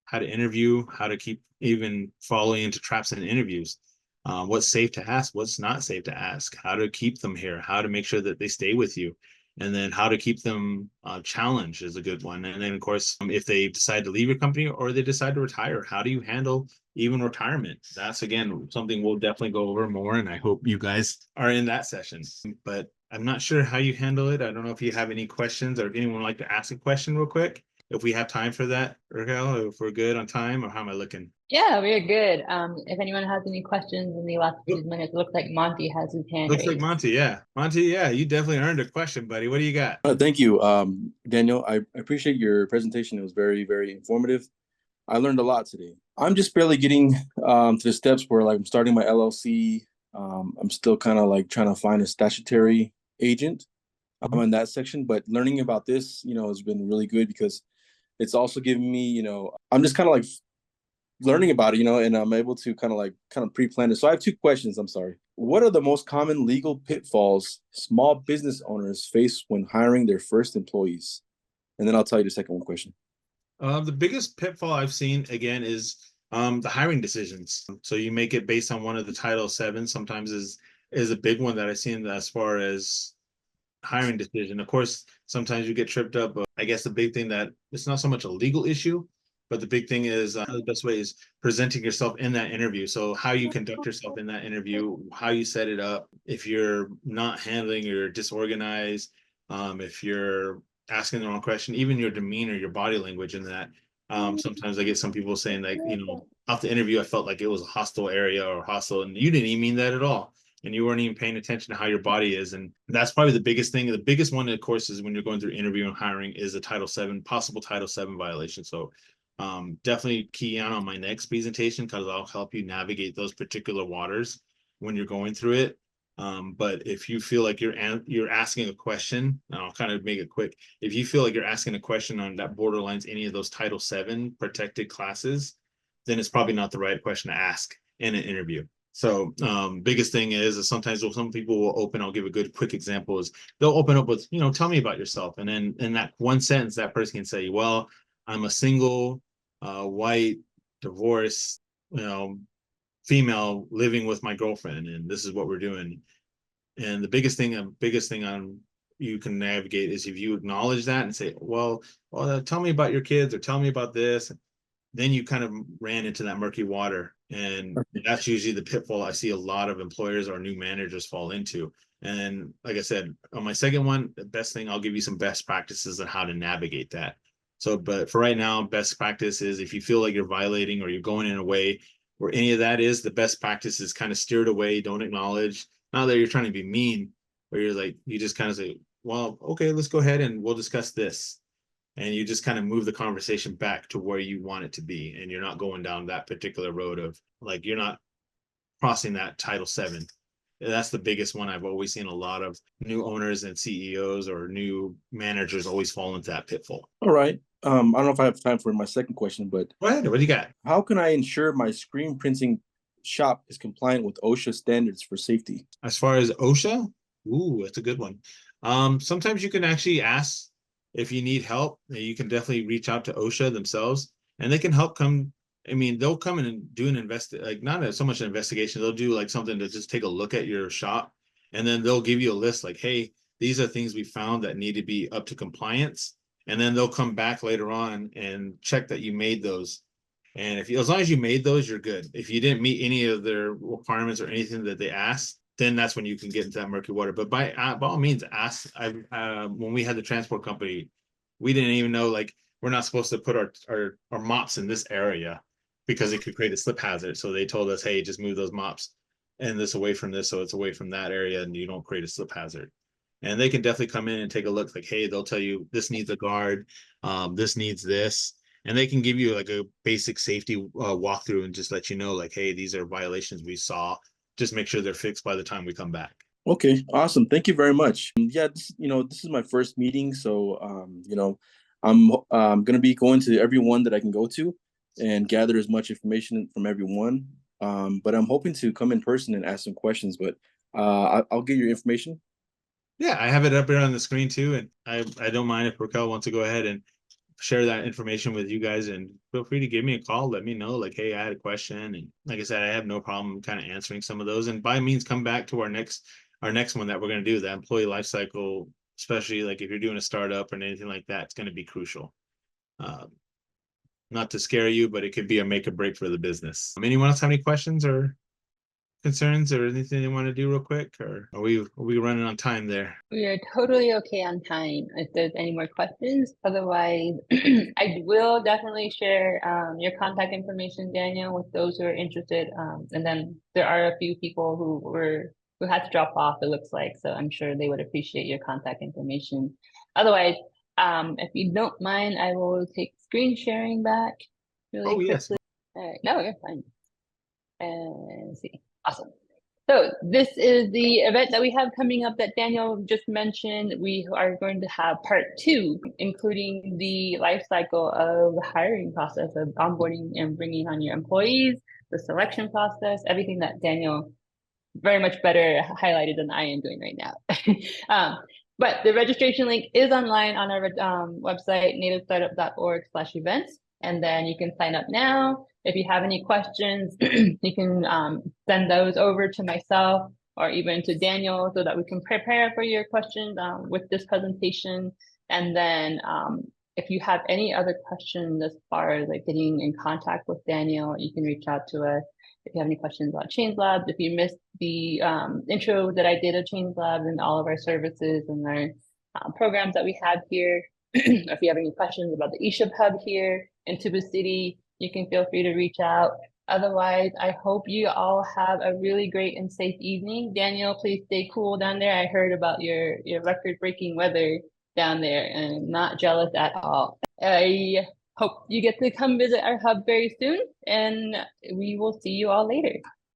how to interview, how to keep even falling into traps in interviews. What's safe to ask, what's not safe to ask, how to keep them here, how to make sure that they stay with you, and then how to keep them challenged is a good one. And then, of course, if they decide to leave your company or they decide to retire, how do you handle even retirement? That's, again, something we'll definitely go over more, and I hope you guys are in that session. But I'm not sure how you handle it. I don't know if you have any questions, or if anyone would like to ask a question real quick, if we have time for that, Raquel, if we're good on time, or how am I looking? Yeah, we're good. If anyone has any questions in the last few minutes, it looks like Monty has his hand Looks like raised. Monty, yeah. Monty, yeah, you definitely earned a question, buddy. What do you got? Thank you, Daniel. I appreciate your presentation. It was very, very informative. I learned a lot today. I'm just barely getting to the steps where, like, I'm starting my LLC. I'm still kind of like trying to find a statutory agent. I'm in that section, but learning about this, has been really good, because it's also given me, I'm just kind of like learning about it, and I'm able to kind of pre-plan it. So I have two questions. I'm sorry. What are the most common legal pitfalls small business owners face when hiring their first employees? And then I'll tell you the second one question. The biggest pitfall I've seen, again, is the hiring decisions. So you make it based on one of the Title VII. Sometimes is a big one that I've seen as far as hiring decision. Of course, sometimes you get tripped up. I guess the big thing that it's not so much a legal issue, but the big thing is the best way is presenting yourself in that interview. So how you conduct yourself in that interview, how you set it up. If you're not handling, you're disorganized, if you're asking the wrong question, even your demeanor, your body language in that, Sometimes I get some people saying like, off the interview, I felt like it was a hostile area or hostile, and you didn't even mean that at all. And you weren't even paying attention to how your body is. And that's probably the biggest thing. The biggest one, of course, is when you're going through interview and hiring is a possible Title VII violation. So definitely key on my next presentation, because I'll help you navigate those particular waters when you're going through it. But if you feel like you're asking a question, and I'll kind of make it quick. If you feel like you're asking a question on that borderlines any of those Title VII protected classes, then it's probably not the right question to ask in an interview. So biggest thing is sometimes some people will open, I'll give a good quick example, is they'll open up with, tell me about yourself. And then in that one sentence, that person can say, well, I'm a single, white, divorced, female living with my girlfriend, and this is what we're doing. And the biggest thing on you can navigate is if you acknowledge that and say, well, tell me about your kids, or tell me about this. Then you kind of ran into that murky water. And that's usually the pitfall I see a lot of employers or new managers fall into. And like I said, on my second one, the best thing, I'll give you some best practices on how to navigate that. So, but for right now, best practice is if you feel like you're violating or you're going in a way where any of that is, the best practice is kind of steer it away, don't acknowledge. Not that you're trying to be mean, but you're like, you just kind of say, well, okay, let's go ahead and we'll discuss this. And you just kind of move the conversation back to where you want it to be. And you're not going down that particular road of like, you're not crossing that Title VII. That's the biggest one. I've always seen a lot of new owners and CEOs or new managers always fall into that pitfall. All right. I don't know if I have time for my second question, but go ahead. What do you got? How can I ensure my screen printing shop is compliant with OSHA standards for safety? As far as OSHA, ooh, that's a good one. Sometimes you can actually ask if you need help. You can definitely reach out to OSHA themselves, and they can help come. I mean, they'll come in and do an not so much an investigation. They'll do like something to just take a look at your shop, and then they'll give you a list like, hey, these are things we found that need to be up to compliance. And then they'll come back later on and check that you made those. And as long as you made those, you're good. If you didn't meet any of their requirements or anything that they asked, then that's when you can get into that murky water. But by all means, ask. When we had the transport company, we didn't even know, like, we're not supposed to put our mops in this area because it could create a slip hazard. So they told us, hey, just move those mops and this away from this, so it's away from that area and you don't create a slip hazard. And they can definitely come in and take a look, like, hey, they'll tell you this needs a guard, this needs this. And they can give you like a basic safety walkthrough and just let you know, like, hey, these are violations we saw. Just make sure they're fixed by the time we come back. Okay, awesome. Thank you very much. Yeah, this is my first meeting. So, I'm going to be going to everyone that I can go to and gather as much information from everyone. But I'm hoping to come in person and ask some questions, but I'll get your information. Yeah, I have it up here on the screen too. And I don't mind if Raquel wants to go ahead and share that information with you guys, and feel free to give me a call. Let me know, like, hey, I had a question. And like I said, I have no problem kind of answering some of those. And by means, come back to our next one that we're going to do, the employee life cycle, especially like if you're doing a startup or anything like that, it's going to be crucial. Not to scare you, but it could be a make or break for the business. Anyone else have any questions or concerns or anything they want to do real quick, or are we running on time there? We are totally okay on time if there's any more questions. Otherwise, I will definitely share your contact information, Daniel, with those who are interested. And then there are a few people who had to drop off, it looks like, so I'm sure they would appreciate your contact information. Otherwise, if you don't mind, I will take screen sharing back really quickly. Yes. All right. No, you're fine. And let's see. Awesome. So this is the event that we have coming up that Daniel just mentioned. We are going to have part 2, including the life cycle of the hiring process of onboarding and bringing on your employees, the selection process, everything that Daniel very much better highlighted than I am doing right now. But the registration link is online on our website, nativestartup.org/events. And then you can sign up now. If you have any questions, you can send those over to myself or even to Daniel so that we can prepare for your questions with this presentation. And then if you have any other questions as far as like getting in contact with Daniel, you can reach out to us. If you have any questions about Change Labs, if you missed the intro that I did of Change Labs and all of our services and our programs that we have here, if you have any questions about the eShip Hub here in Tuba City, you can feel free to reach out. Otherwise, I hope you all have a really great and safe evening. Daniel, please stay cool down there. I heard about your record-breaking weather down there, and not jealous at all. I hope you get to come visit our hub very soon, and we will see you all later.